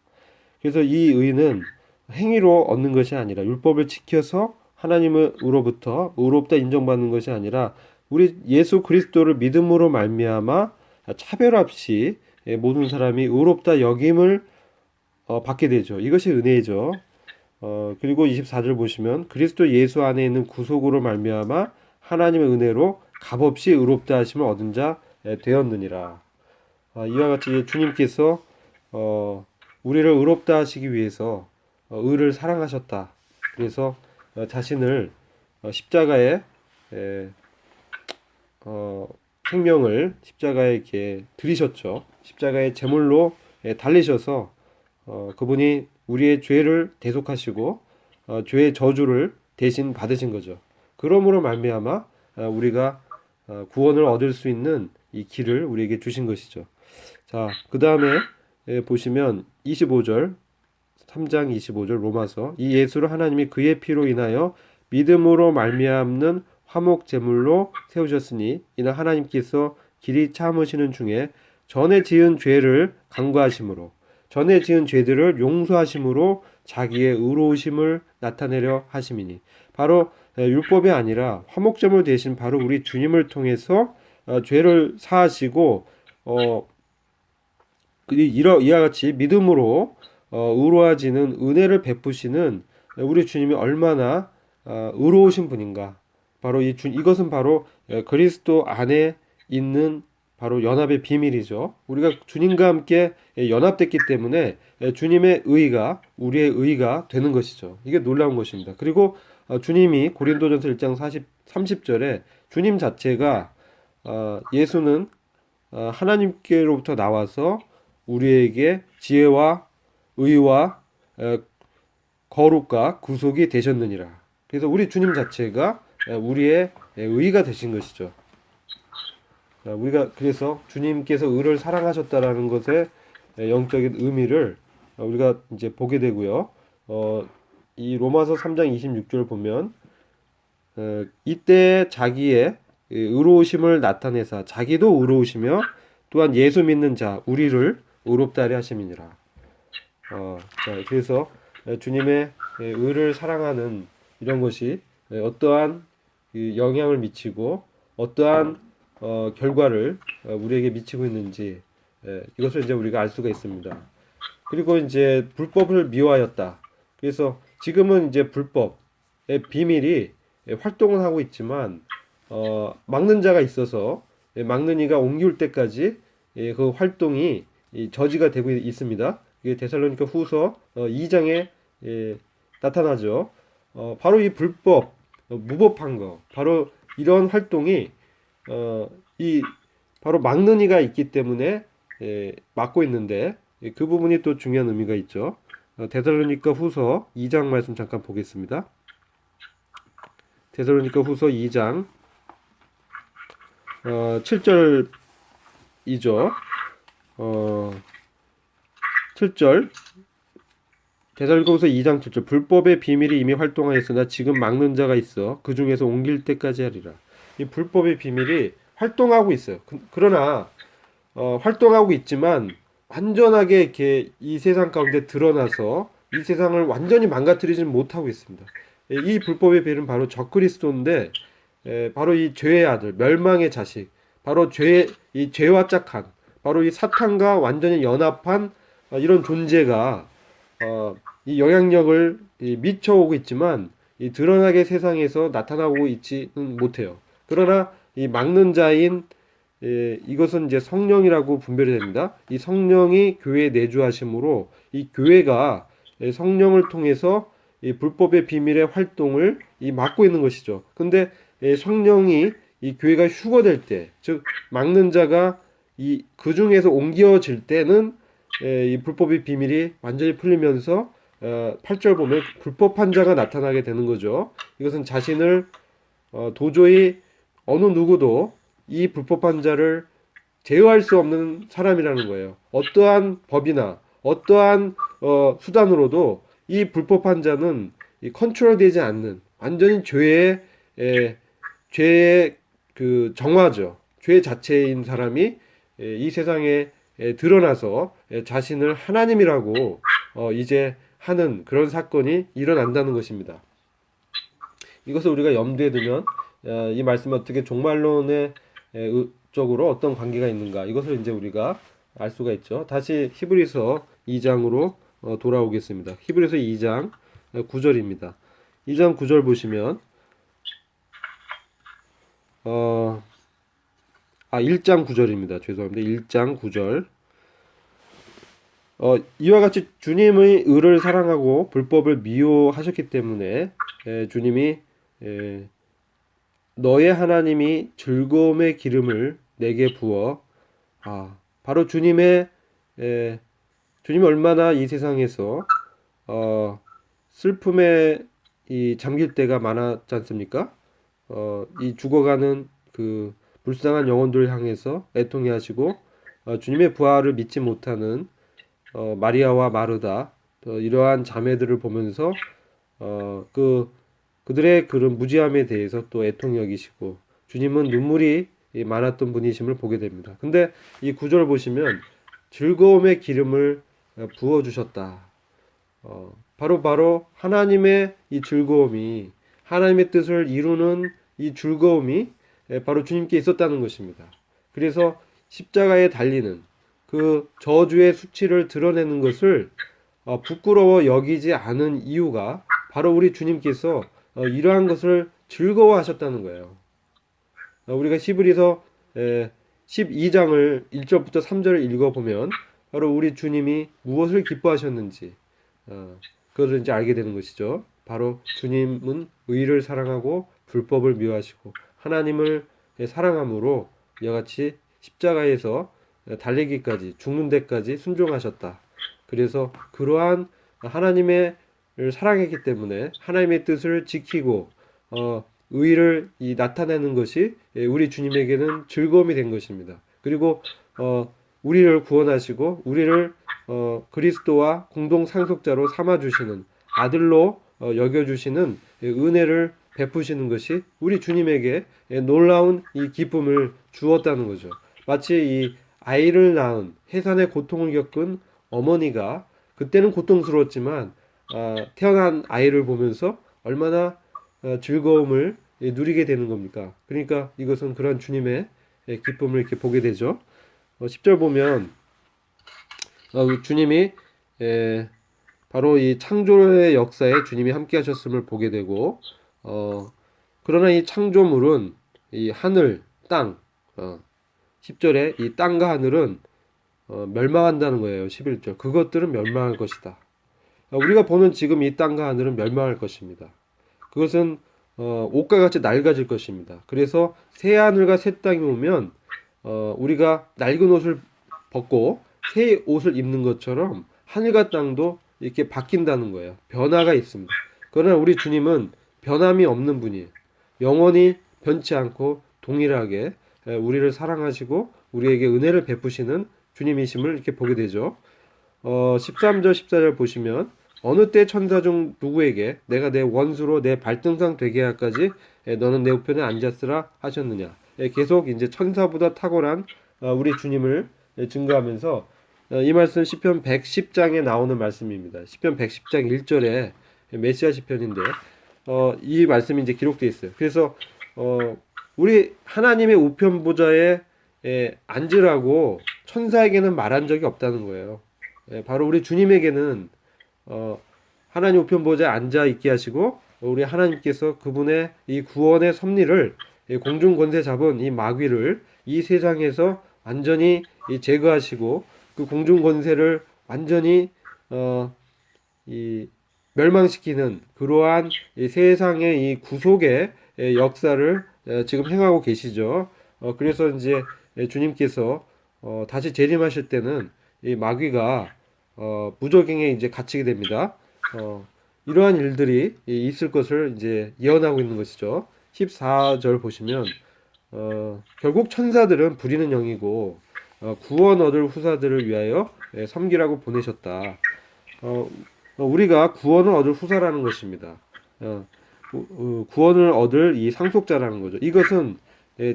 그래서 이 의는 행위로 얻는 것이 아니라 율법을 지켜서 하나님으로부터 의롭다 인정받는 것이 아니라 우리 예수 그리스도를 믿음으로 말미암아 차별 없이 모든 사람이 의롭다 여김을 받게 되죠. 이것이 은혜죠. 그리고 24절 보시면 그리스도 예수 안에 있는 구속으로 말미암아 하나님의 은혜로 값없이 의롭다 하심을 얻은 자 되었느니라. 이와 같이 주님께서 우리를 의롭다 하시기 위해서 의를 사랑하셨다. 그래서 자신을 십자가에 생명을 십자가에 이렇게 들이셨죠. 십자가의 제물로 달리셔서 그분이 우리의 죄를 대속하시고 죄의 저주를 대신 받으신 거죠. 그러므로 말미암아 우리가 구원을 얻을 수 있는 이 길을 우리에게 주신 것이죠. 자, 그 다음에 보시면 25절 3장 25절 로마서 이 예수를 하나님이 그의 피로 인하여 믿음으로 말미암는 화목 제물로 세우셨으니 이는 하나님께서 길이 참으시는 중에 전에 지은 죄를 간구하심으로 전에 지은 죄들을 용서하심으로 자기의 의로우심을 나타내려 하심이니 바로 율법이 아니라 화목제물 대신 바로 우리 주님을 통해서 죄를 사하시고 이와 같이 믿음으로 의로워지는 은혜를 베푸시는 우리 주님이 얼마나 의로우신 분인가. 바로 이것은 바로 그리스도 안에 있는 바로 연합의 비밀이죠. 우리가 주님과 함께 연합됐기 때문에 주님의 의가 우리의 의가 되는 것이죠. 이게 놀라운 것입니다. 그리고 주님이 고린도전서 1장 30절에 주님 자체가 예수는 하나님께로부터 나와서 우리에게 지혜와 의와 거룩과 구속이 되셨느니라. 그래서 우리 주님 자체가 우리의 의가 되신 것이죠. 우리가 그래서 주님께서 의를 사랑하셨다라는 것의 영적인 의미를 우리가 이제 보게 되고요. 이 로마서 3장 26절 보면 이때 자기의 의로우심을 나타내사 자기도 의로우시며 또한 예수 믿는 자 우리를 의롭다 하려 하심이니라. 자, 그래서 주님의 의를 사랑하는 이런 것이 어떠한 영향을 미치고 어떠한 결과를 우리에게 미치고 있는지 이것을 이제 우리가 알 수가 있습니다. 그리고 이제 불법을 미워하였다. 그래서 지금은 이제 불법의 비밀이 활동을 하고 있지만 막는 자가 있어서 막는 이가 옮길 때까지 그 활동이 저지가 되고 있습니다. 이게 데살로니가 후서 2장에 나타나죠. 바로 이 불법, 무법한 거, 바로 이런 활동이 이 바로 막는 이가 있기 때문에 막고 있는데 그 부분이 또 중요한 의미가 있죠. 데살로니가 후서 2장 말씀 잠깐 보겠습니다. 데살로니가 후서 2장 7절이죠. 7절 데살로니가후서 2장 7절 불법의 비밀이 이미 활동하였으나 지금 막는 자가 있어 그 중에서 옮길 때까지 하리라. 이 불법의 비밀이 활동하고 있어요. 그러나 활동하고 있지만 완전하게 이렇게 이 세상 가운데 드러나서 이 세상을 완전히 망가뜨리지는 못하고 있습니다. 이 불법의 비밀은 바로 적그리스도인데 바로 이 죄의 아들, 멸망의 자식, 바로 이 죄와 짝한, 바로 이 사탄과 완전히 연합한 이런 존재가 이 영향력을 미쳐오고 있지만 이 드러나게 세상에서 나타나고 있지는 못해요. 그러나 이 막는 자인 이것은 이제 성령이라고 분별이 됩니다. 이 성령이 교회에 내주하심으로 이 교회가 성령을 통해서 이 불법의 비밀의 활동을 막고 있는 것이죠. 근데 성령이 이 교회가 휴거될 때, 즉 막는 자가 그 중에서 옮겨질 때는 이 불법의 비밀이 완전히 풀리면서 8절 보면 불법한 자가 나타나게 되는 거죠. 이것은 자신을 도저히 어느 누구도 이 불법한 자를 제어할 수 없는 사람이라는 거예요. 어떠한 법이나 어떠한 수단으로도 이 불법한 자는 컨트롤되지 않는 완전히 죄의 그 정화죠. 죄 자체인 사람이 이 세상에 드러나서 자신을 하나님이라고 이제 하는 그런 사건이 일어난다는 것입니다. 이것을 우리가 염두에 두면 이 말씀은 어떻게 종말론의 쪽으로 어떤 관계가 있는가 이것을 이제 우리가 알 수가 있죠. 다시 히브리서 2장으로 돌아오겠습니다. 히브리서 2장 9절입니다. 2장 9절 보시면 1장 9절입니다. 죄송합니다. 1장 9절. 이와 같이 주님의 의를 사랑하고 불법을 미워하셨기 때문에 주님이 너의 하나님이 즐거움의 기름을 내게 부어 바로 주님이 얼마나 이 세상에서 슬픔에 잠길 때가 많았지 않습니까? 이 죽어가는 그 불쌍한 영혼들을 향해서 애통해 하시고 주님의 부활을 믿지 못하는 마리아와 마르다 이러한 자매들을 보면서 그들의 그런 무지함에 대해서 또 애통히 여기시고 주님은 눈물이 많았던 분이심을 보게 됩니다. 근데 이 구절 보시면 즐거움의 기름을 부어 주셨다. 바로 하나님의 이 즐거움이 하나님의 뜻을 이루는 이 즐거움이 바로 주님께 있었다는 것입니다. 그래서 십자가에 달리는 그 저주의 수치를 드러내는 것을 부끄러워 여기지 않은 이유가 바로 우리 주님께서 이러한 것을 즐거워하셨다는 거예요. 우리가 히브리서 12장을 1절부터 3절을 읽어보면 바로 우리 주님이 무엇을 기뻐하셨는지 그것을 이제 알게 되는 것이죠. 바로 주님은 의를 사랑하고 불법을 미워하시고 하나님을 사랑함으로 이와 같이 십자가에서 달리기까지 죽는 데까지 순종하셨다. 그래서 그러한 하나님의 사랑했기 때문에 하나님의 뜻을 지키고 의를 나타내는 것이 우리 주님에게는 즐거움이 된 것입니다. 그리고 우리를 구원하시고 우리를 그리스도와 공동 상속자로 삼아 주시는 아들로 여겨 주시는 은혜를 베푸시는 것이 우리 주님에게 놀라운 이 기쁨을 주었다는 거죠. 마치 이 아이를 낳은 해산의 고통을 겪은 어머니가 그때는 고통스러웠지만 태어난 아이를 보면서 얼마나 즐거움을 누리게 되는 겁니까? 그러니까 이것은 그런 주님의 기쁨을 이렇게 보게 되죠. 10절 보면 주님이 바로 이 창조의 역사에 주님이 함께 하셨음을 보게 되고, 그러나 이 창조물은 이 하늘, 땅, 10절에 이 땅과 하늘은 멸망한다는 거예요. 11절. 그것들은 멸망할 것이다. 우리가 보는 지금 이 땅과 하늘은 멸망할 것입니다. 그것은 옷과 같이 낡아질 것입니다. 그래서 새 하늘과 새 땅이 오면 우리가 낡은 옷을 벗고 새 옷을 입는 것처럼 하늘과 땅도 이렇게 바뀐다는 거예요. 변화가 있습니다. 그러나 우리 주님은 변함이 없는 분이에요. 영원히 변치 않고 동일하게 우리를 사랑하시고 우리에게 은혜를 베푸시는 주님이심을 이렇게 보게 되죠. 13절, 14절 보시면 어느 때 천사 중 누구에게 내가 내 원수로 내 발등상 되게 할까지 너는 내 우편에 앉았으라 하셨느냐. 계속 이제 천사보다 탁월한 우리 주님을 증거하면서 이 말씀 시편 110장에 나오는 말씀입니다. 시편 110장 1절에 메시아 시편인데 이 말씀이 이제 기록되어 있어요. 그래서 우리 하나님의 우편 보좌에 앉으라고 천사에게는 말한 적이 없다는 거예요. 바로 우리 주님에게는 하나님 우편 보좌에 앉아 있게 하시고 우리 하나님께서 그분의 이 구원의 섭리를 공중 권세 잡은 이 마귀를 이 세상에서 완전히 제거하시고 그 공중 권세를 완전히 이 멸망시키는 그러한 이 세상의 이 구속의 역사를 지금 행하고 계시죠. 그래서 이제 주님께서 다시 재림하실 때는 이 마귀가 무적행에 이제 갇히게 됩니다. 이러한 일들이 있을 것을 이제 예언하고 있는 것이죠. 14절 보시면 결국 천사들은 부리는 영이고 구원 얻을 후사들을 위하여 섬기라고 보내셨다. 우리가 구원을 얻을 후사라는 것입니다. 구원을 얻을 이 상속자라는 거죠. 이것은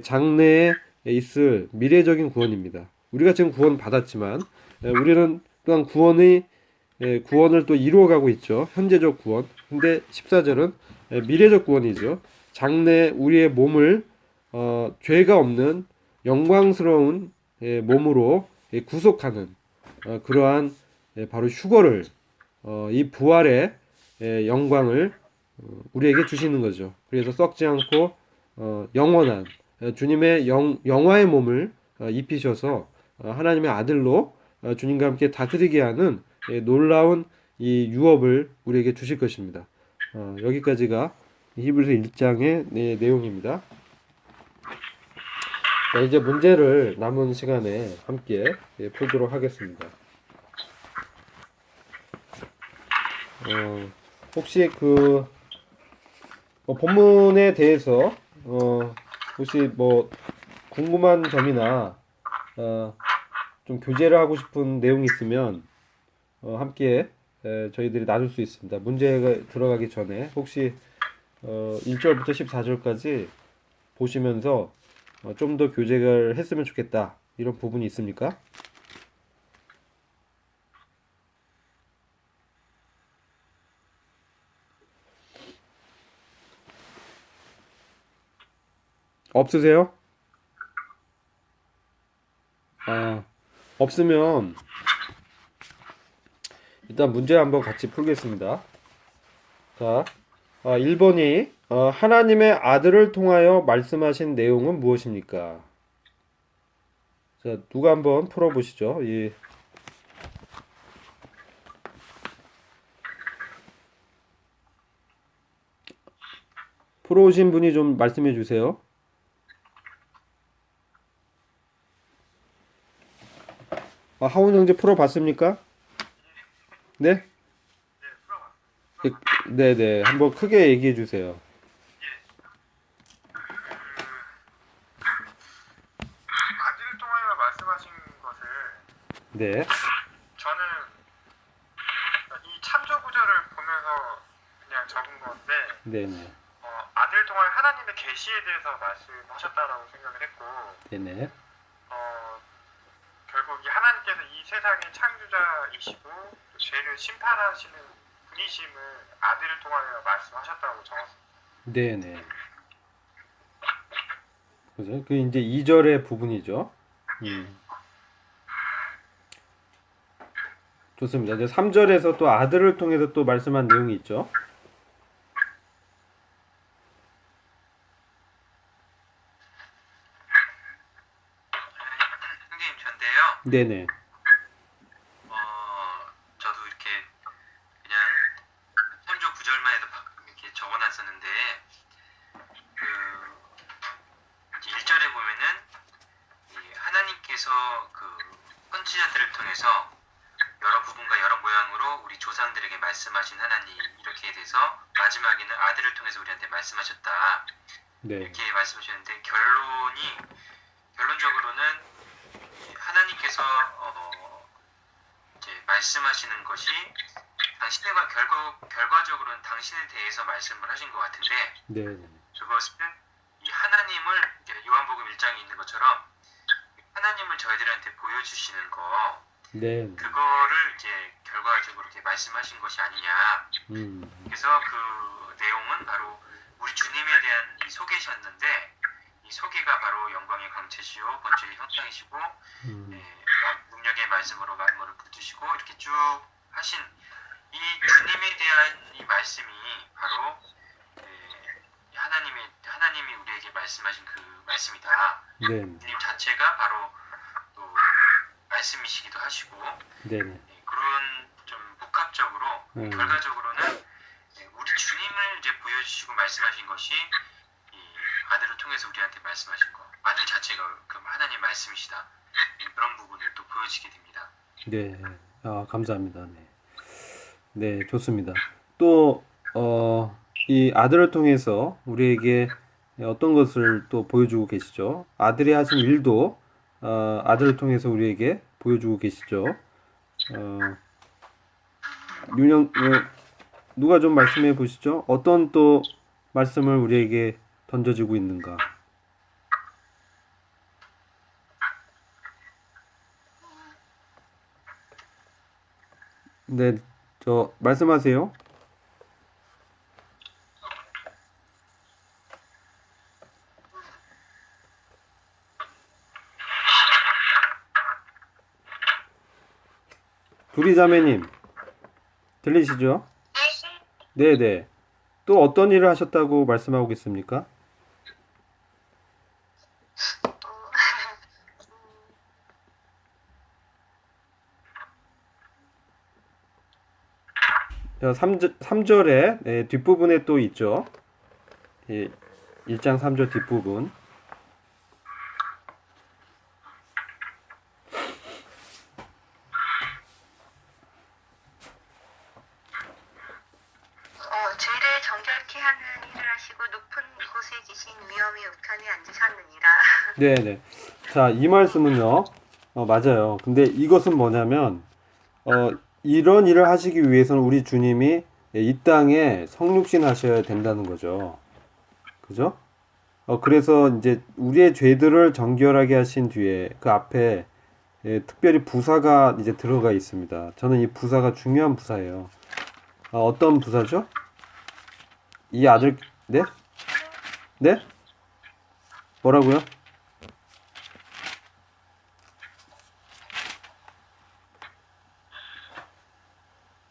장래에 있을 미래적인 구원입니다. 우리가 지금 구원 받았지만 우리는 또한 구원을 또 이루어가고 있죠. 현재적 구원. 근데 14절은 미래적 구원이죠. 장래 우리의 몸을 죄가 없는 영광스러운 몸으로 구속하는 그러한 바로 휴거를 이 부활의 영광을 우리에게 주시는 거죠. 그래서 썩지 않고 영원한 주님의 영화의 몸을 입히셔서 하나님의 아들로 주님과 함께 다스리게 하는 놀라운 이 유업을 우리에게 주실 것입니다. 여기까지가 히브리서 1장의 내용입니다. 자, 이제 문제를 남은 시간에 함께 풀도록 하겠습니다. 혹시 그 본문에 대해서 혹시 뭐 궁금한 점이나 좀 교제를 하고 싶은 내용이 있으면 함께 저희들이 나눌 수 있습니다. 문제가 들어가기 전에 혹시 1절부터 14절까지 보시면서 좀 더 교제를 했으면 좋겠다 이런 부분이 있습니까? 없으세요? 없으면 일단 문제 한번 같이 풀겠습니다. 자, 1번이 하나님의 아들을 통하여 말씀하신 내용은 무엇입니까? 자, 누가 한번 풀어보시죠. 풀어오신 분이 좀 말씀해 주세요. 하원 형제 풀어봤습니까? 네? 네네. 한번 크게 얘기해 주세요. 아들을 통하여 말씀하신 것을 네. 저는 이 창조 구절을 보면서 그냥 적은 건데 네네. 아들을 통하여 하나님의 계시에 대해서 말씀하셨다라고 생각을 했고 네네. 결국 이 하나님께서 이 세상의 창조자이시고 또 죄를 심판하시는 분이심을 아들을 통하여 말씀하셨다고 적었습니다. 네네. 그죠? 그 이제 2절의 부분이죠. 좋습니다. 이제 3절에서 또 아들을 통해서 또 말씀한 내용이 있죠. 형님 전데요. 네네. 저도 이렇게 그냥 3조 9절만 해도 이렇게 적어놨었는데 그 이제 1절에 보면은 이 하나님께서 그 선지자들을 통해서 여러 부분과 여러 모양으로 우리 조상들에게 말씀하신 하나님 이렇게 돼서 마지막에는 아들을 통해서 우리한테 말씀하셨다 네. 이렇게 말씀하셨는데 결론적으로는 하나님께서 이제 말씀하시는 것이 당신과 결과적으로는 당신에 대해서 말씀을 하신 것 같은데 네네. 그것은 이 하나님을 요한복음 1장에 있는 것처럼 하나님을 저희들한테 보여주시는 거 네. 그거를 이제 결과적으로 이렇게 말씀하신 것이 아니냐. 그래서 그 내용은 바로 우리 주님에 대한 이 소개셨는데 이 소개가 바로 영광의 광채시요 번제의 형상이시고 능력의 말씀으로 만물을 붙드시고 이렇게 쭉 하신 이 주님에 대한 이 말씀이 바로 하나님이 우리에게 말씀하신 그 말씀이다. 네. 주님 자체가 바로 또 말씀이시기도 하시고 네네. 그런 좀 복합적으로 결과적으로는 우리 주님을 이제 보여주시고 말씀하신 것이 이 아들을 통해서 우리한테 말씀하신 거 아들 자체가 그 하나님 말씀이시다 그런 부분을 또 보여지게 됩니다. 네. 감사합니다. 네. 네, 좋습니다. 또, 이 아들을 통해서 우리에게 어떤 것을 또 보여주고 계시죠? 아들이 하신 일도 아들을 통해서 우리에게 보여주고 계시죠? 누가 좀 말씀해 보시죠? 어떤 또 말씀을 우리에게 던져지고 있는가? 네, 말씀하세요. 두리자매님, 들리시죠? 네네. 또 어떤 일을 하셨다고 말씀하고 계십니까? 자, 3절에 뒷부분에 또 있죠. 1장 3절 뒷부분. 죄를 정결케 하는 일을 하시고 높은 곳에 계신 위엄의 우편에 앉으셨느니라. 네네. 자, 이 말씀은요. 맞아요. 근데 이것은 뭐냐면, 이런 일을 하시기 위해서는 우리 주님이 이 땅에 성육신 하셔야 된다는 거죠. 그죠? 그래서 이제 우리의 죄들을 정결하게 하신 뒤에 그 앞에 특별히 부사가 이제 들어가 있습니다. 저는 이 부사가 중요한 부사예요. 어떤 부사죠? 이 아들, 네? 네? 뭐라고요?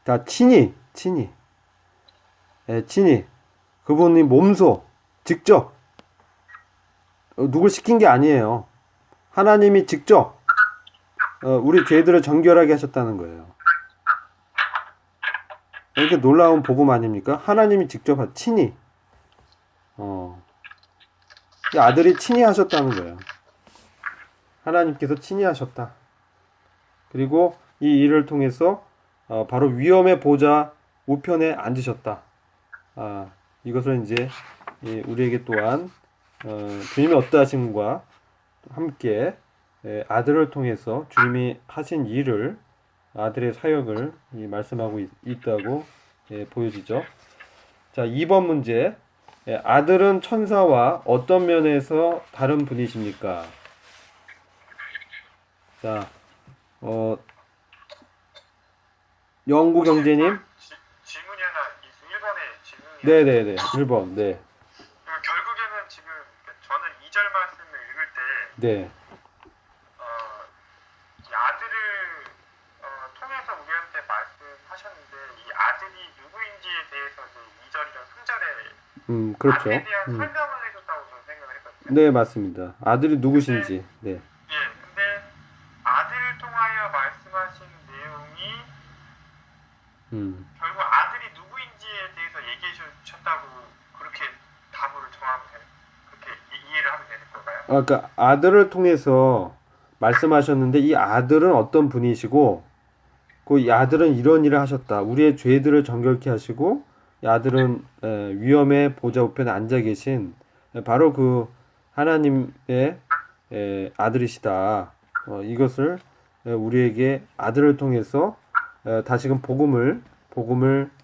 자, 친히. 그분이 몸소, 직접, 누굴 시킨 게 아니에요. 하나님이 직접, 우리 죄들을 정결하게 하셨다는 거예요. 이렇게 놀라운 복음 아닙니까? 하나님이 직접 친히, 이 아들이 친히 하셨다는 거예요. 하나님께서 친히 하셨다. 그리고 이 일을 통해서 바로 위엄의 보좌 우편에 앉으셨다. 이것을 이제 우리에게 또한 주님의 어떠하심과 함께 아들을 통해서 주님이 하신 일을 아들의 사역을 말씀하고 있다고 보여지죠. 자, 2번 문제. 아들은 천사와 어떤 면에서 다른 분이십니까? 자, 영구 경제님. 질문이 하나 1번에 질문이 네네네. 1번. 네. 결국에는 지금 저는 2절 말씀을 읽을 때 네. 이 아들을 통해서 우리한테 누구인지에 대해서 2절이랑 3절에 그렇죠. 아들에 대한 설명을 해줬다고 저는 생각을 했거든요. 네, 맞습니다. 아들이 누구신지. 네. 예, 근데 아들을 통하여 말씀하신 내용이 결국 아들이 누구인지에 대해서 얘기해 주셨다고 그렇게 답으로 정하면 그렇게 이해를 하면 되는 건가요? 그러니까 아들을 통해서 말씀하셨는데 이 아들은 어떤 분이시고 그 이 아들은 이런 일을 하셨다. 우리의 죄들을 정결케 하시고 이 아들은 위엄의 보좌 우편에 앉아 계신 바로 그 하나님의 아들이시다. 이것을 우리에게 아들을 통해서 다시금 복음을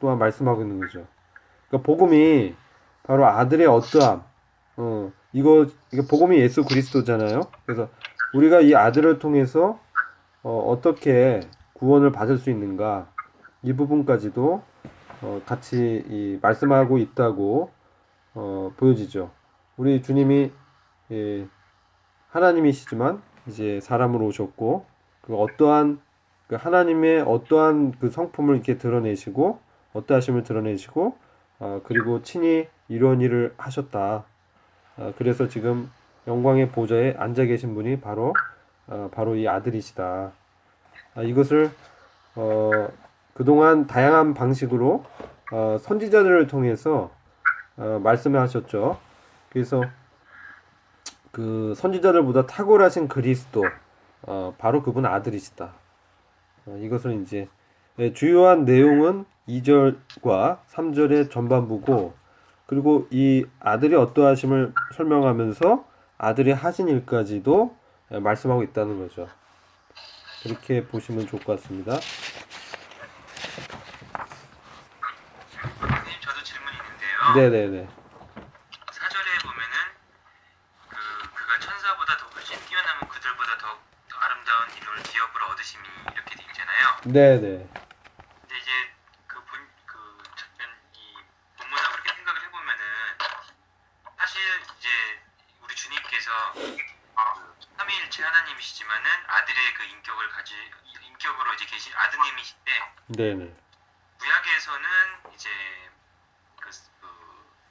또한 말씀하고 있는 거죠. 그러니까 복음이 바로 아들의 어떠함. 이거 복음이 예수 그리스도잖아요. 그래서 우리가 이 아들을 통해서 어떻게 구원을 받을 수 있는가 이 부분까지도 같이 말씀하고 있다고 보여지죠. 우리 주님이 하나님이시지만 이제 사람으로 오셨고 그 어떠한 그 하나님의 어떠한 그 성품을 이렇게 드러내시고 어떠하심을 드러내시고 그리고 친히 이런 일을 하셨다. 그래서 지금 영광의 보좌에 앉아 계신 분이 바로 이 아들이시다. 이것을 그동안 다양한 방식으로 선지자들을 통해서 말씀을 하셨죠. 그래서 그 선지자들보다 탁월하신 그리스도 바로 그분 아들이시다. 이것을 이제 주요한 내용은 2절과 3절의 전반부고 그리고 이 아들이 어떠하심을 설명하면서 아들이 하신 일까지도 말씀하고 있다는 거죠. 그렇게 보시면 좋을 것 같습니다. 선생님, 저도 질문이 있는데요. 네네네. 4절에 보면은 그가 천사보다 더 훨씬 뛰어나면 그들보다 더 아름다운 이름을 기업으로 얻으심이 이렇게 돼 있잖아요. 네네. 근데 이제 이 본문하고 이렇게 생각을 해보면은 사실 이제 우리 주님께서 삼위일체 하나님이시지만은 아들의 그 인격으로 이제 계신 아드님이신데 네네. 구약에서는 이제 그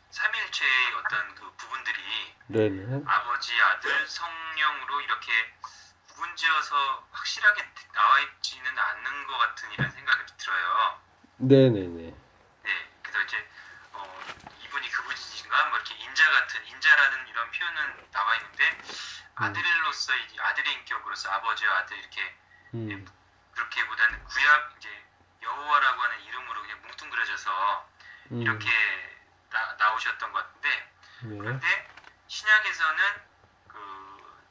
삼위일체의 어떤 그 부분들이 네네. 아버지, 아들, 성령으로 이렇게 구분지어서 확실하게 나와 있지는 않는 것 같은 이런 생각이 들어요. 네네네. 네, 그래서 이제 이분이 그분이신가 뭐 이렇게 인자라는 이런 표현은 나와 있는데 아들로서 아들의 인격으로서 아버지와 아들 이렇게 그렇게보다는 구약 이제 여호와라고 하는 이름으로 그냥 뭉뚱그려져서 이렇게 나오셨던 것 같은데 그런데 신약에서는 그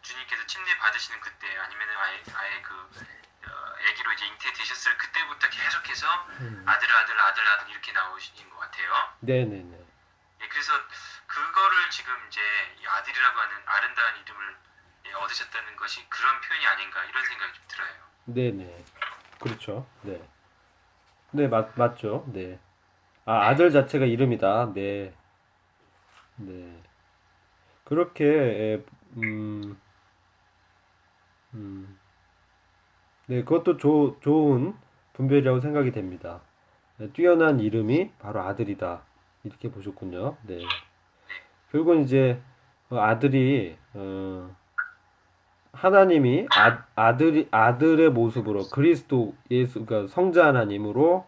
주님께서 침례 받으시는 그때 아니면은 아예 그 아기로 이제 잉태되셨을 그때부터 계속해서 아들 이렇게 나오신 것 같아요. 네네네. 예, 그래서 그거를 지금 이제 이 아들이라고 하는 아름다운 이름을 얻으셨다는 것이 그런 표현이 아닌가 이런 생각이 좀 들어요. 네네. 그렇죠. 네. 네, 맞죠. 네. 아들 자체가 이름이다. 네. 네. 그렇게, 네, 그것도 좋은 분별이라고 생각이 됩니다. 네, 뛰어난 이름이 바로 아들이다. 이렇게 보셨군요. 네. 결국은 이제 아들이, 하나님이 아들의 모습으로 그리스도 예수, 그러니까 성자 하나님으로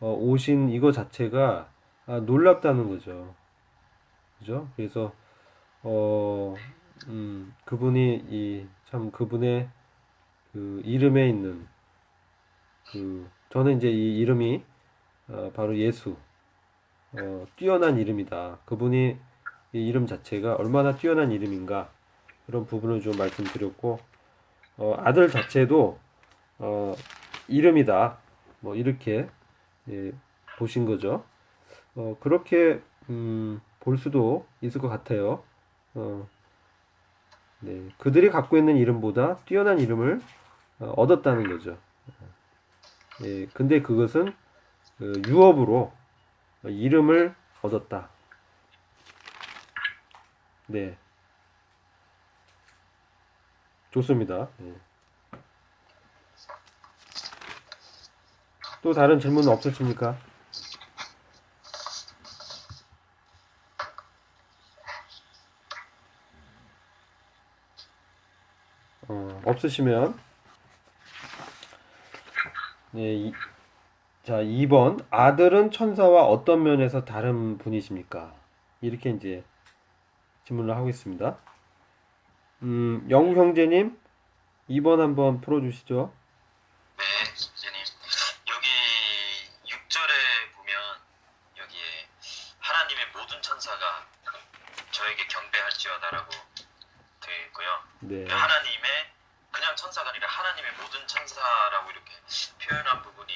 오신 이거 자체가 놀랍다는 거죠. 그죠? 그래서 그분이 참 그분의 그 이름에 있는 저는 이제 이 이름이 바로 예수, 뛰어난 이름이다. 그분이 이 이름 자체가 얼마나 뛰어난 이름인가 그런 부분을 좀 말씀드렸고 아들 자체도 이름이다. 뭐 이렇게 보신 거죠. 그렇게 볼 수도 있을 것 같아요. 네, 그들이 갖고 있는 이름보다 뛰어난 이름을 얻었다는 거죠. 예, 근데 그것은 유업으로 이름을 얻었다. 네, 좋습니다. 예. 또 다른 질문 없으십니까? 없으시면 네, 자, 2번. 아들은 천사와 어떤 면에서 다른 분이십니까? 이렇게 이제 질문을 하고 있습니다. 영우 형제님, 2번 한번 풀어주시죠. 네, 선생님. 여기 6절에 보면 여기에 하나님의 모든 천사가 저에게 경배할지어다라고 되어 있고요. 네. 하나님의 그냥 천사가 아니라 하나님의 모든 천사라고 이렇게 표현한 부분이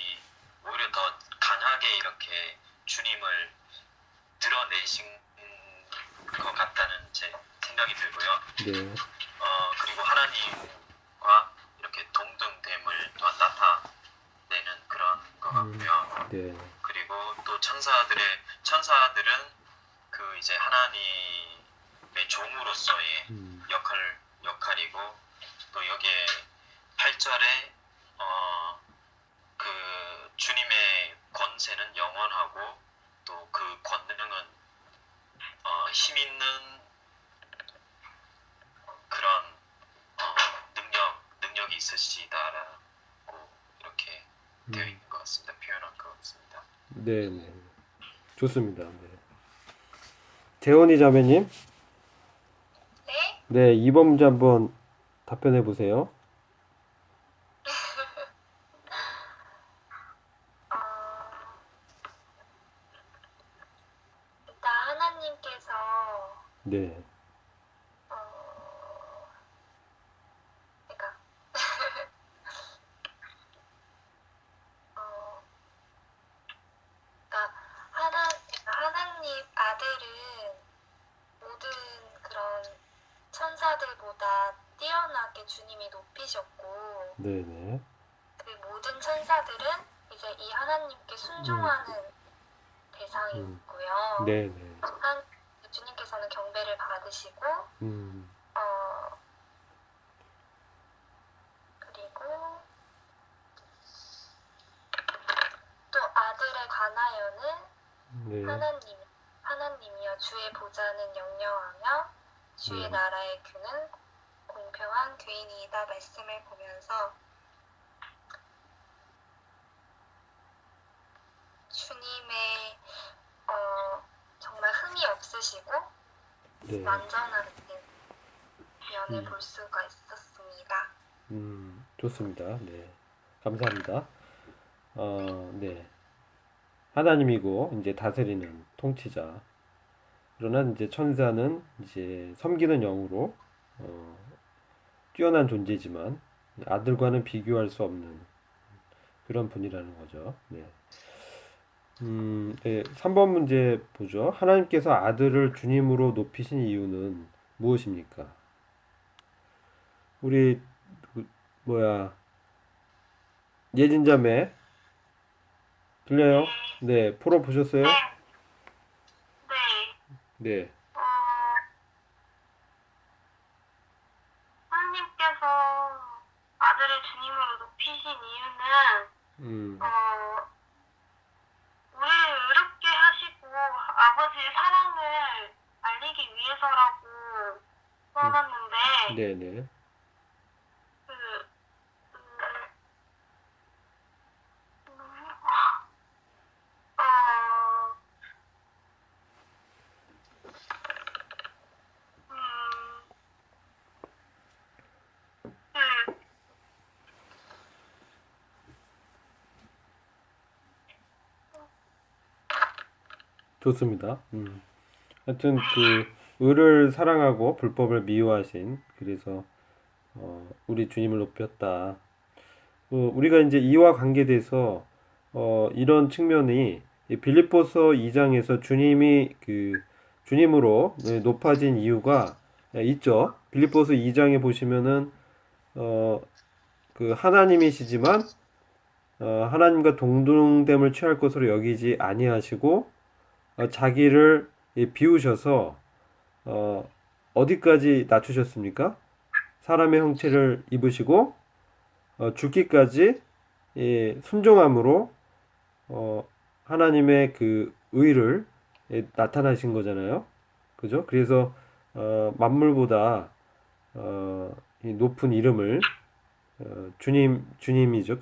오히려 더 강하게 이렇게 주님을 드러내신 것 같다는 제 생각이 들고요. 네. 그리고 하나님과 이렇게 동등됨을 또한 나타내는 그런 것 같고요. 네. 그리고 또 천사들은 그 이제 하나님의 종으로서의 역할이고 또 여기에 8절에 그 주님의 권세는 영원하고 또 그 권능은 힘 있는 그런 능력이 있으시다라고 이렇게 되어 있는 것 같습니다. 표현한 것 같습니다. 네, 네. 좋습니다. 네. 재원이 자매님, 네? 네, 2번 문제 한번 답변해 보세요. 일단 하나님께서 네. 그러니까 어, 그러니까 하나님 아들은 모든 그런 천사들보다 뛰어나게 주님이 높이셨고 네, 네. 그 모든 천사들은 이제 이 하나님께 순종하는 대상이고요. 네, 네. 주님께서는 경배를 받으시고 그리고 또 아들에 관하여는 네. 하나님이여 주의 보좌는 영영하며 주의 나라의 규는 공평한 규이니이다 말씀을 보면서 주님의 정말 흠이 없으시고 네. 완전한 면을 볼 수가 있었습니다. 좋습니다. 네. 감사합니다. 네. 하나님이고 이제 다스리는 통치자. 그러나 이제 천사는 이제 섬기는 영으로 뛰어난 존재지만 아들과는 비교할 수 없는 그런 분이라는 거죠. 네. 네. 3번 문제 보죠. 하나님께서 아들을 주님으로 높이신 이유는 무엇입니까? 우리 예진자매 들려요? 네, 풀어 보셨어요? 네. 네. 하나님께서 아들을 주님으로 높이신 이유는 우리를 의롭게 하시고 아버지의 사랑을 알리기 위해서라고 써놨는데 네, 네. 좋습니다. 하여튼 그 의를 사랑하고 불법을 미워하신 그래서 우리 주님을 높였다. 우리가 이제 이와 관계돼서 이런 측면이 이 빌립보서 2장에서 주님이 그 주님으로 높아진 이유가 있죠. 빌립보서 2장에 보시면은 그 하나님이시지만 하나님과 동등됨을 취할 것으로 여기지 아니하시고 자기를 비우셔서 어디까지 낮추셨습니까? 사람의 형체를 입으시고 죽기까지 순종함으로 하나님의 그 의를 나타나신 거잖아요. 그죠? 그래서 만물보다 이 높은 이름을 주님이죠.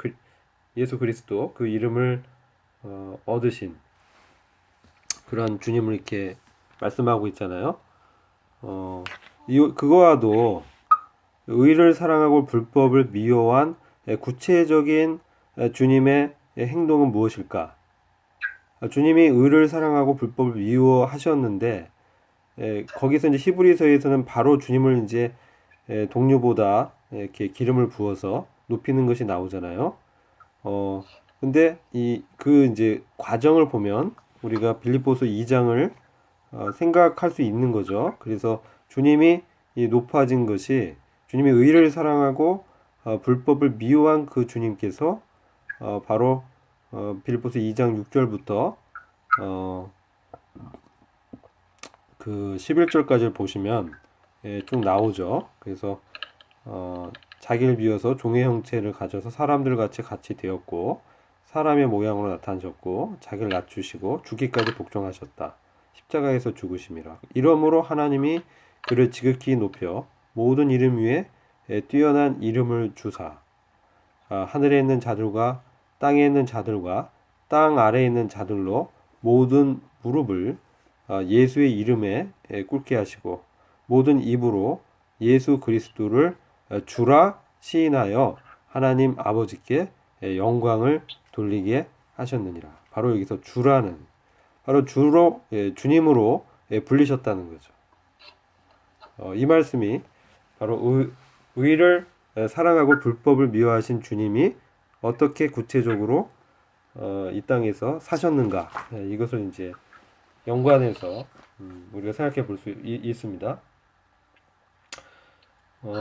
예수 그리스도 그 이름을 얻으신 그런 주님을 이렇게 말씀하고 있잖아요. 그거와도 의를 사랑하고 불법을 미워한 구체적인 주님의 행동은 무엇일까? 주님이 의를 사랑하고 불법을 미워하셨는데 거기서 이제 히브리서에서는 바로 주님을 이제 동료보다 이렇게 기름을 부어서 높이는 것이 나오잖아요. 근데 이제 과정을 보면 우리가 빌립보서 2장을 생각할 수 있는 거죠. 그래서 주님이 이 높아진 것이 주님이 의를 사랑하고 불법을 미워한 그 주님께서 바로 빌립보서 2장 6절부터 그 11절까지를 보시면 쭉 나오죠. 그래서 자기를 비워서 종의 형체를 가져서 사람들 같이 되었고 사람의 모양으로 나타나셨고 자기를 낮추시고 죽기까지 복종하셨다. 십자가에서 죽으심이라. 이러므로 하나님이 그를 지극히 높여 모든 이름 위에 뛰어난 이름을 주사 하늘에 있는 자들과 땅에 있는 자들과 땅 아래에 있는 자들로 모든 무릎을 예수의 이름에 꿇게 하시고 모든 입으로 예수 그리스도를 주라 시인하여 하나님 아버지께 영광을 돌리게 하셨느니라. 바로 여기서 주라는 바로 주로 주님으로 불리셨다는 거죠. 이 말씀이 바로 의를 사랑하고 불법을 미워하신 주님이 어떻게 구체적으로 이 땅에서 사셨는가, 이것을 이제 연관해서 우리가 생각해 볼 수 있습니다. 이게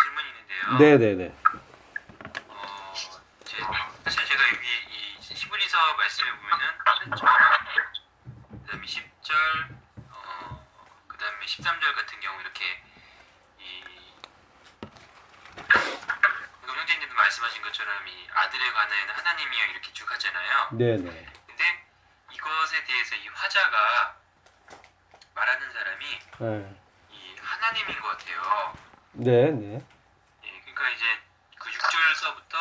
질문이 있는데요. 네네네. 사실 제가 여기 이 히브리서 말씀에 보면은 1절, 그다음에 10절, 그다음에 13절 같은 경우 이렇게 형제님도 말씀하신 것처럼 이 아들에 관하여는 하나님이여 이렇게 쭉 하잖아요. 네네. 근데 이것에 대해서 이 화자가 말하는 사람이 이 하나님인 것 같아요. 네네. 그러니까 이제 그 6절서부터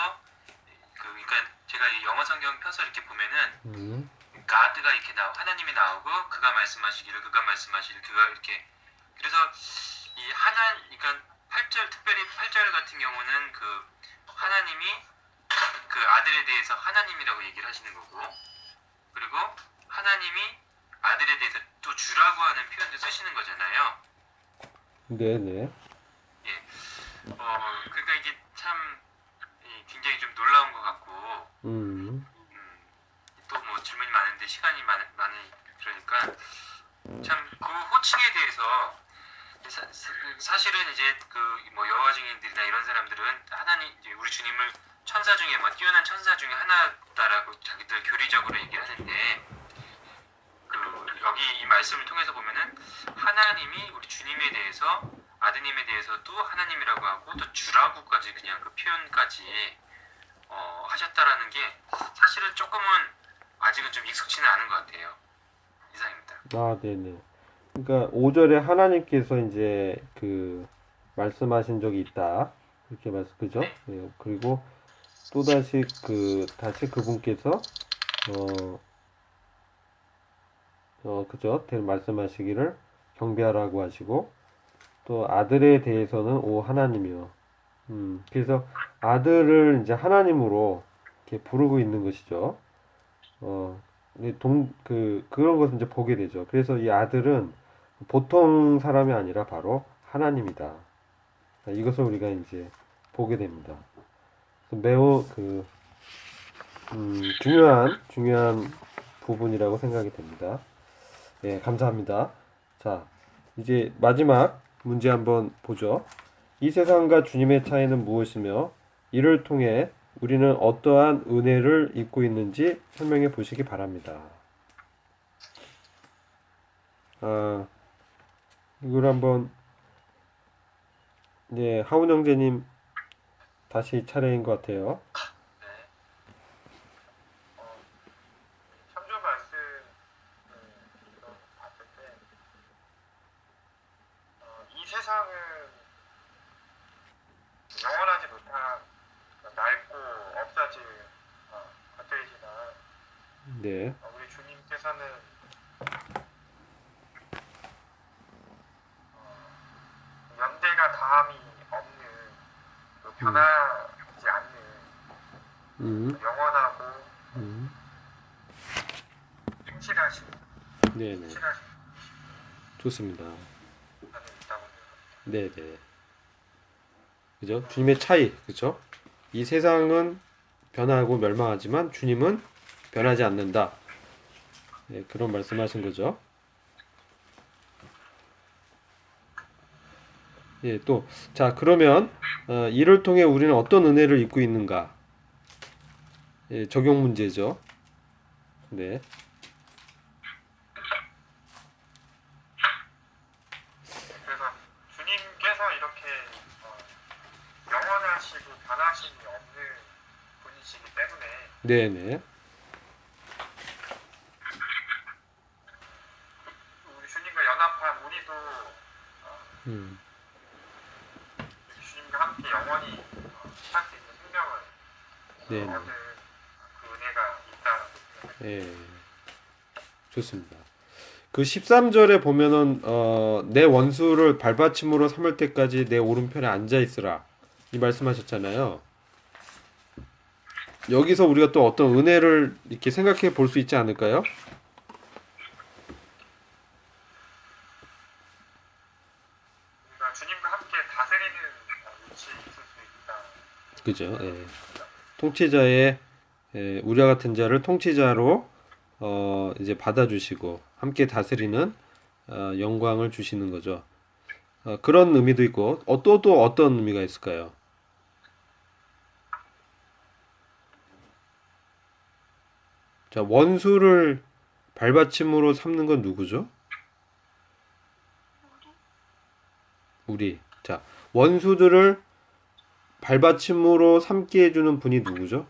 그러니까 제가 이 영어 성경 펴서 이렇게 보면은 God가 이렇게 하나님이 나오고 그가 말씀하시기를 그가 이렇게 그래서 이 그러니까 8절 특별히 8절 같은 경우는 그 하나님이 그 아들에 대해서 하나님이라고 얘기를 하시는 거고 그리고 하나님이 아들에 대해서 또 주라고 하는 표현도 쓰시는 거잖아요. 네네. 그러니까 이게 참 굉장히 좀 놀라운 것 같고 또 뭐 질문이 많은데 시간이 많이 그러니까 참 그 호칭에 대해서 사실은 이제 그 뭐 여호와 증인들이나 이런 사람들은 하나님 이제 우리 주님을 천사 중에 뭐 뛰어난 천사 중에 하나다라고 자기들 교리적으로 얘기를 하는데 그 여기 이 말씀을 통해서 보면은 하나님이 우리 주님에 대해서 아드님에 대해서도 하나님이라고 하고 또 주라고까지 그냥 그 표현까지 하셨다라는 게 사실은 조금은 아직은 좀 익숙치는 않은 것 같아요. 이상입니다. 아, 네네. 그러니까 5절에 하나님께서 이제 그 말씀하신 적이 있다. 이렇게 그죠? 네. 그리고 또 다시 그분께서 그죠? 말씀하시기를 경배하라고 하시고 또 아들에 대해서는 오 하나님이요. 그래서 아들을 이제 하나님으로 이렇게 부르고 있는 것이죠. 그런 것을 이제 보게 되죠. 그래서 이 아들은 보통 사람이 아니라 바로 하나님이다. 이것을 우리가 이제 보게 됩니다. 매우 중요한 부분이라고 생각이 됩니다. 예, 감사합니다. 자, 이제 마지막 문제 한번 보죠. 이 세상과 주님의 차이는 무엇이며 이를 통해 우리는 어떠한 은혜를 입고 있는지 설명해 보시기 바랍니다. 이걸 한번 하운 형제님 다시 차례인 것 같아요. 창조 말씀 봤을 때 네. 우리 주님께서는 연대가 다함이 없는 변하지 않는 음. 영원하고 음. 충실하신 네네. 충실하신 좋습니다. 분이 있다고 생각합니다. 네네. 그죠? 주님의 차이, 그죠? 이 세상은 변하고 멸망하지만 주님은 변하지 않는다. 네, 그런 말씀하신 거죠. 예, 또, 자, 그러면, 이를 통해 우리는 어떤 은혜를 입고 있는가? 예, 적용 문제죠. 네. 그래서 주님께서 이렇게 영원하시고 변하심이 없는 분이시기 때문에 네네. 우리 주님과 연합한 우리도 음, 주님과 함께 영원히 살 수 있는 생명을 네네. 얻은 그 은혜가 있다. 예. 좋습니다. 그 13절에 보면은, 내 원수를 발받침으로 삼을 때까지 내 오른편에 앉아 있으라. 이 말씀하셨잖아요. 여기서 우리가 또 어떤 은혜를 이렇게 생각해 볼 수 있지 않을까요? 우리가 주님과 함께 다스리는 위치에 있을 수 있다. 그죠? 예. 통치자의 우리와 같은 자를 통치자로 이제 받아주시고 함께 다스리는 영광을 주시는 거죠. 그런 의미도 있고 또 어떤 의미가 있을까요? 자, 원수를 발받침으로 삼는 건 누구죠? 우리. 자, 원수들을 발받침으로 삼게 해주는 분이 누구죠?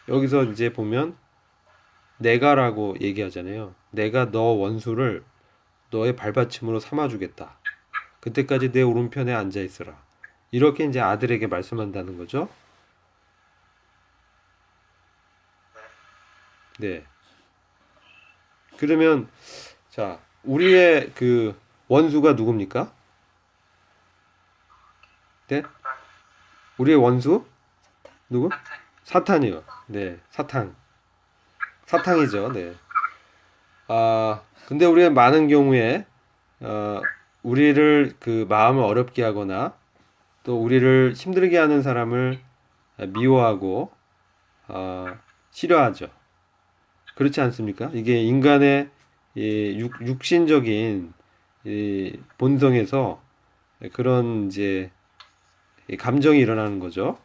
여기서 이제 보면 내가라고 얘기하잖아요. 내가 너 원수를 너의 발받침으로 삼아주겠다. 그때까지 내 오른편에 앉아 있으라. 이렇게 이제 아들에게 말씀한다는 거죠. 네. 그러면 자, 우리의 그 원수가 누굽니까? 네? 우리의 원수? 누구? 사탄. 사탄이요. 네, 사탕이죠. 네. 근데 우리가 많은 경우에 우리를 그 마음을 어렵게 하거나 또 우리를 힘들게 하는 사람을 미워하고 싫어하죠. 그렇지 않습니까? 이게 인간의 이 육신적인 이 본성에서 그런 이제 이 감정이 일어나는 거죠.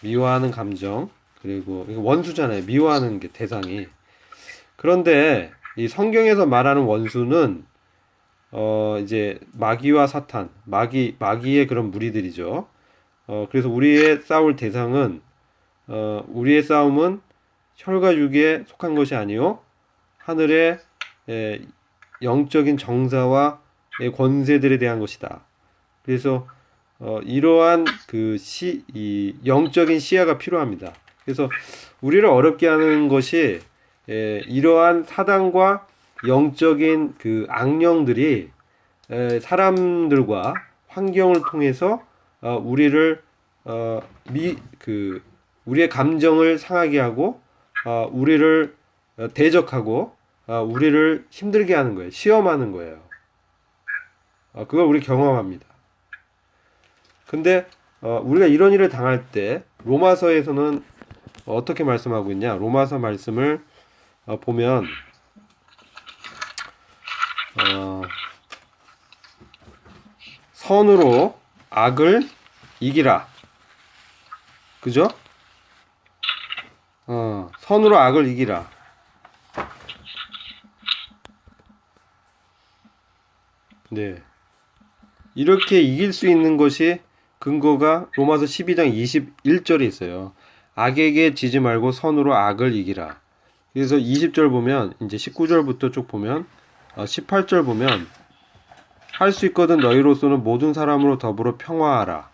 미워하는 감정, 그리고 이거 원수잖아요. 미워하는 게 대상이. 그런데 이 성경에서 말하는 원수는 이제 마귀와 사탄, 마귀의 그런 무리들이죠. 그래서 우리의 싸울 대상은 우리의 싸움은 혈과 육에 속한 것이 아니요 하늘의 영적인 정사와 권세들에 대한 것이다. 그래서 이러한 이 영적인 시야가 필요합니다. 그래서 우리를 어렵게 하는 것이 이러한 사단과 영적인 그 악령들이 사람들과 환경을 통해서 우리를 우리의 감정을 상하게 하고 우리를 대적하고 우리를 힘들게 하는 거예요. 시험하는 거예요. 그걸 우리 경험합니다. 근데 우리가 이런 일을 당할 때 로마서에서는 어떻게 말씀하고 있냐? 로마서 말씀을 보면 선으로 악을 이기라. 그죠? 선으로 악을 이기라. 네. 이렇게 이길 수 있는 것이 근거가 로마서 12장 21절에 있어요. 악에게 지지 말고 선으로 악을 이기라. 그래서 20절 보면 이제 19절부터 쭉 보면 18절 보면 할 수 있거든 너희로서는 모든 사람으로 더불어 평화하라.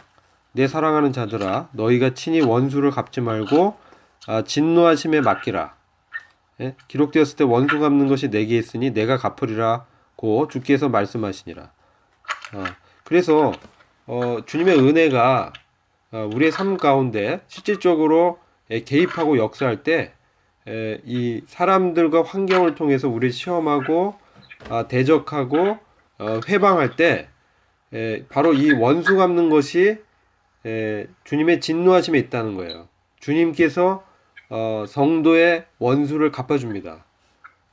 내 사랑하는 자들아 너희가 친히 원수를 갚지 말고 진노하심에 맡기라. 예? 기록되었을 때 원수 갚는 것이 내게 있으니 내가 갚으리라고 주께서 말씀하시니라. 그래서 주님의 은혜가 우리의 삶 가운데 실질적으로 개입하고 역사할 때 이 사람들과 환경을 통해서 우리를 시험하고 대적하고 회방할 때 바로 이 원수 갚는 것이 주님의 진노하심에 있다는 거예요. 주님께서 성도의 원수를 갚아줍니다.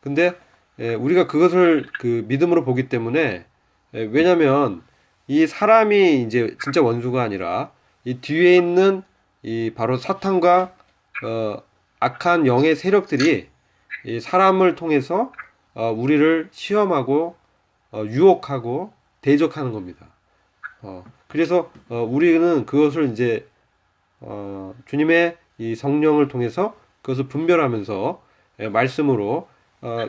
근데 우리가 그것을 그 믿음으로 보기 때문에 왜냐면 이 사람이 이제 진짜 원수가 아니라 이 뒤에 있는 이 바로 사탄과 악한 영의 세력들이 이 사람을 통해서 우리를 시험하고 유혹하고 대적하는 겁니다. 그래서 우리는 그것을 이제 주님의 이 성령을 통해서 그것을 분별하면서 말씀으로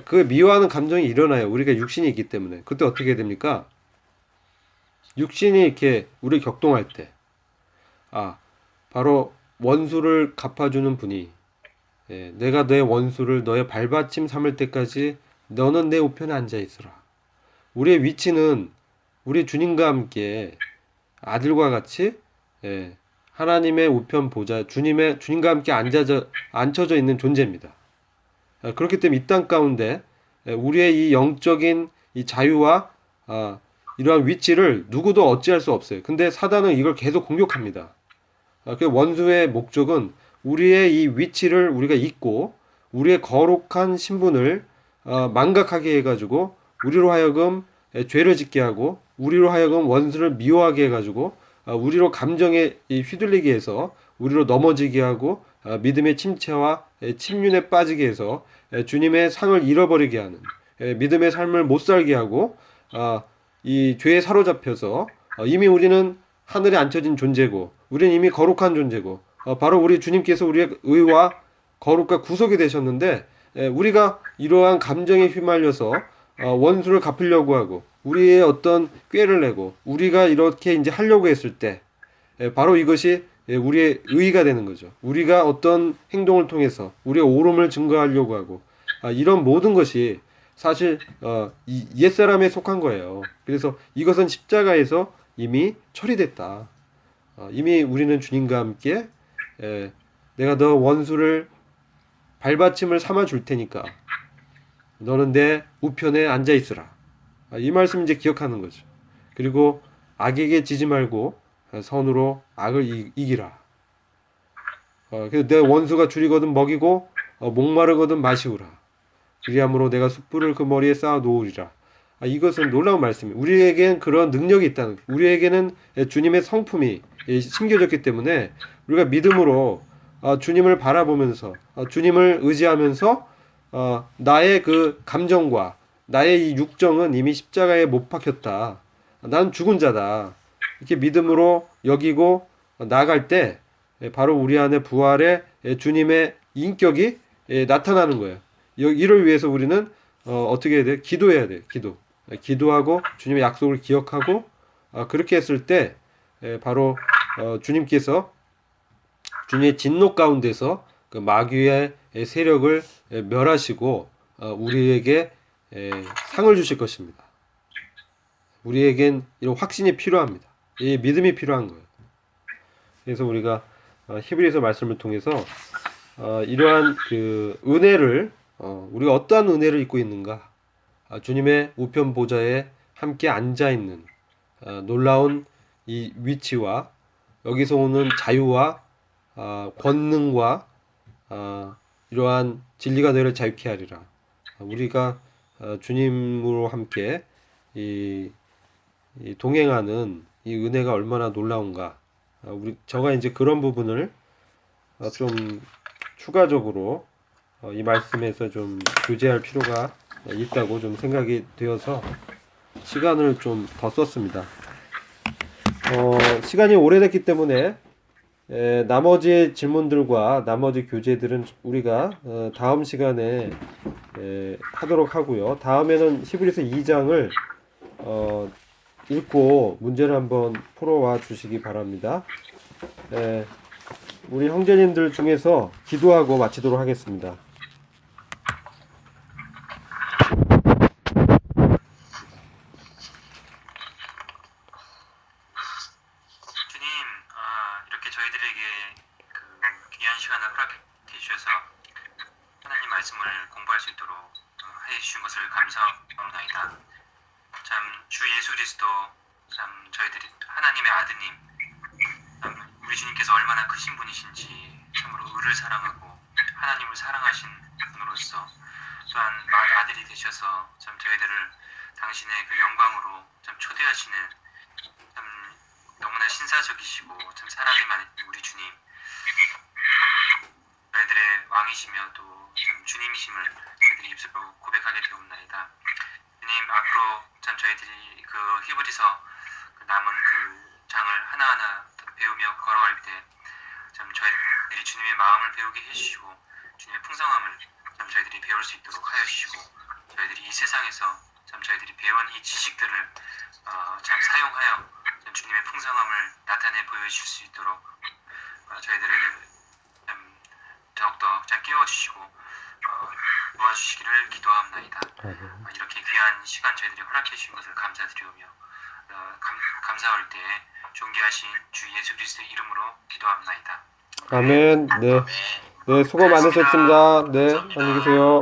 그 미워하는 감정이 일어나요. 우리가 육신이 있기 때문에. 그때 어떻게 됩니까? 육신이 이렇게 우리 격동할 때 바로 원수를 갚아주는 분이 내가 너의 원수를 너의 발받침 삼을 때까지 너는 내 우편에 앉아 있으라. 우리의 위치는 우리 주님과 함께 아들과 같이 하나님의 우편 보좌 주님과 함께 앉혀져 있는 존재입니다. 그렇기 때문에 이 땅 가운데 우리의 이 영적인 이 자유와 이러한 위치를 누구도 어찌할 수 없어요. 근데 사단은 이걸 계속 공격합니다. 그 원수의 목적은 우리의 이 위치를 우리가 잊고 우리의 거룩한 신분을 망각하게 해가지고 우리로 하여금 죄를 짓게 하고 우리로 하여금 원수를 미워하게 해가지고 우리로 감정에 휘둘리게 해서 우리로 넘어지게 하고 믿음의 침체와 침륜에 빠지게 해서 주님의 상을 잃어버리게 하는 믿음의 삶을 못 살게 하고 이 죄에 사로잡혀서 이미 우리는 하늘에 앉혀진 존재고 우리는 이미 거룩한 존재고 바로 우리 주님께서 우리의 의와 거룩과 구속이 되셨는데 우리가 이러한 감정에 휘말려서 원수를 갚으려고 하고 우리의 어떤 꾀를 내고 우리가 이렇게 이제 하려고 했을 때 바로 이것이 우리의 의의가 되는 거죠. 우리가 어떤 행동을 통해서 우리의 옳음을 증거하려고 하고 이런 모든 것이 사실 옛사람에 속한 거예요. 그래서 이것은 십자가에서 이미 처리됐다. 이미 우리는 주님과 함께 내가 너 원수를 발받침을 삼아 줄 테니까 너는 내 우편에 앉아 있으라. 이 말씀 이제 기억하는 거죠. 그리고 악에게 지지 말고 선으로 악을 이기라. 그래서 내 원수가 줄이거든 먹이고 목마르거든 마시우라. 그리함으로 내가 숯불을 그 머리에 쌓아 놓으리라. 이것은 놀라운 말씀이에요. 우리에겐 그런 능력이 있다는 거예요. 우리에게는 주님의 성품이 심겨졌기 때문에 우리가 믿음으로 주님을 바라보면서 주님을 의지하면서 나의 그 감정과 나의 이 육정은 이미 십자가에 못 박혔다. 나는 죽은 자다. 이렇게 믿음으로 여기고 나아갈 때 바로 우리 안에 부활의 주님의 인격이 나타나는 거예요. 이를 위해서 우리는 어떻게 해야 돼? 기도해야 돼. 기도하고 주님의 약속을 기억하고 그렇게 했을 때 바로 주님께서 주님의 진노 가운데서 그 마귀의 세력을 멸하시고 우리에게 상을 주실 것입니다. 우리에겐 이런 확신이 필요합니다. 이 믿음이 필요한 거예요. 그래서 우리가 히브리서 말씀을 통해서 이러한 그 은혜를 우리가 어떠한 은혜를 입고 있는가? 주님의 우편 보좌에 함께 앉아 있는 놀라운 이 위치와 여기서 오는 자유와 권능과 이러한 진리가 너희를 자유케 하리라. 우리가 주님으로 함께 이 동행하는 이 은혜가 얼마나 놀라운가. 제가 이제 그런 부분을 좀 추가적으로 이 말씀에서 좀 교제할 필요가 있다고 좀 생각이 되어서 시간을 좀 더 썼습니다. 시간이 오래됐기 때문에 나머지 질문들과 나머지 교재들은 우리가 다음 시간에 하도록 하고요. 다음에는 히브리서 2장을 읽고 문제를 한번 풀어와 주시기 바랍니다. 우리 형제님들 중에서 기도하고 마치도록 하겠습니다. 주님, 이렇게 저희들에게 그 귀한 시간을 허락해 주셔서 하나님 말씀을 공부할 수 있도록 해 주신 것을 감사합니다. 참 주 예수 그리스도 참 저희들이 하나님의 아드님, 참 우리 주님께서 얼마나 크신 분이신지 참으로 의를 사랑하고 하나님을 사랑하신 분으로서 또한 아들이 되셔서 참 저희들을 당신의 그 영광으로 참 초대하시는 참 너무나 신사적이시고 참 사랑이 많은 우리 주님, 저희들의 왕이시며 또 참 주님이심을 저희들이 입술로 고백하게 되옵나이다. 주님, 앞으로 참 저희들이 그 히브리서 그 남은 그 장을 하나하나 배우며 걸어갈 때 참 저희들이 주님의 마음을 배우게 해주시고 주님의 풍성함을 참 저희들이 배울 수 있도록 하여 주시고 저희들이 이 세상에서 참 저희들이 배운 이 지식들을 참 사용하여 참 주님의 풍성함을 나타내 보여주실 수 있도록 저희들을 참 더욱더 참 깨워주시고 도와주시기를 기도합나이다. 이렇게 귀한 시간 저희들이 허락해 주신 것을 감사드리오며 감사할 때 존귀하신 주 예수 그리스도의 이름으로 기도합나이다. 아멘. 네. 네, 수고 많으셨습니다. 네, 안녕히 계세요.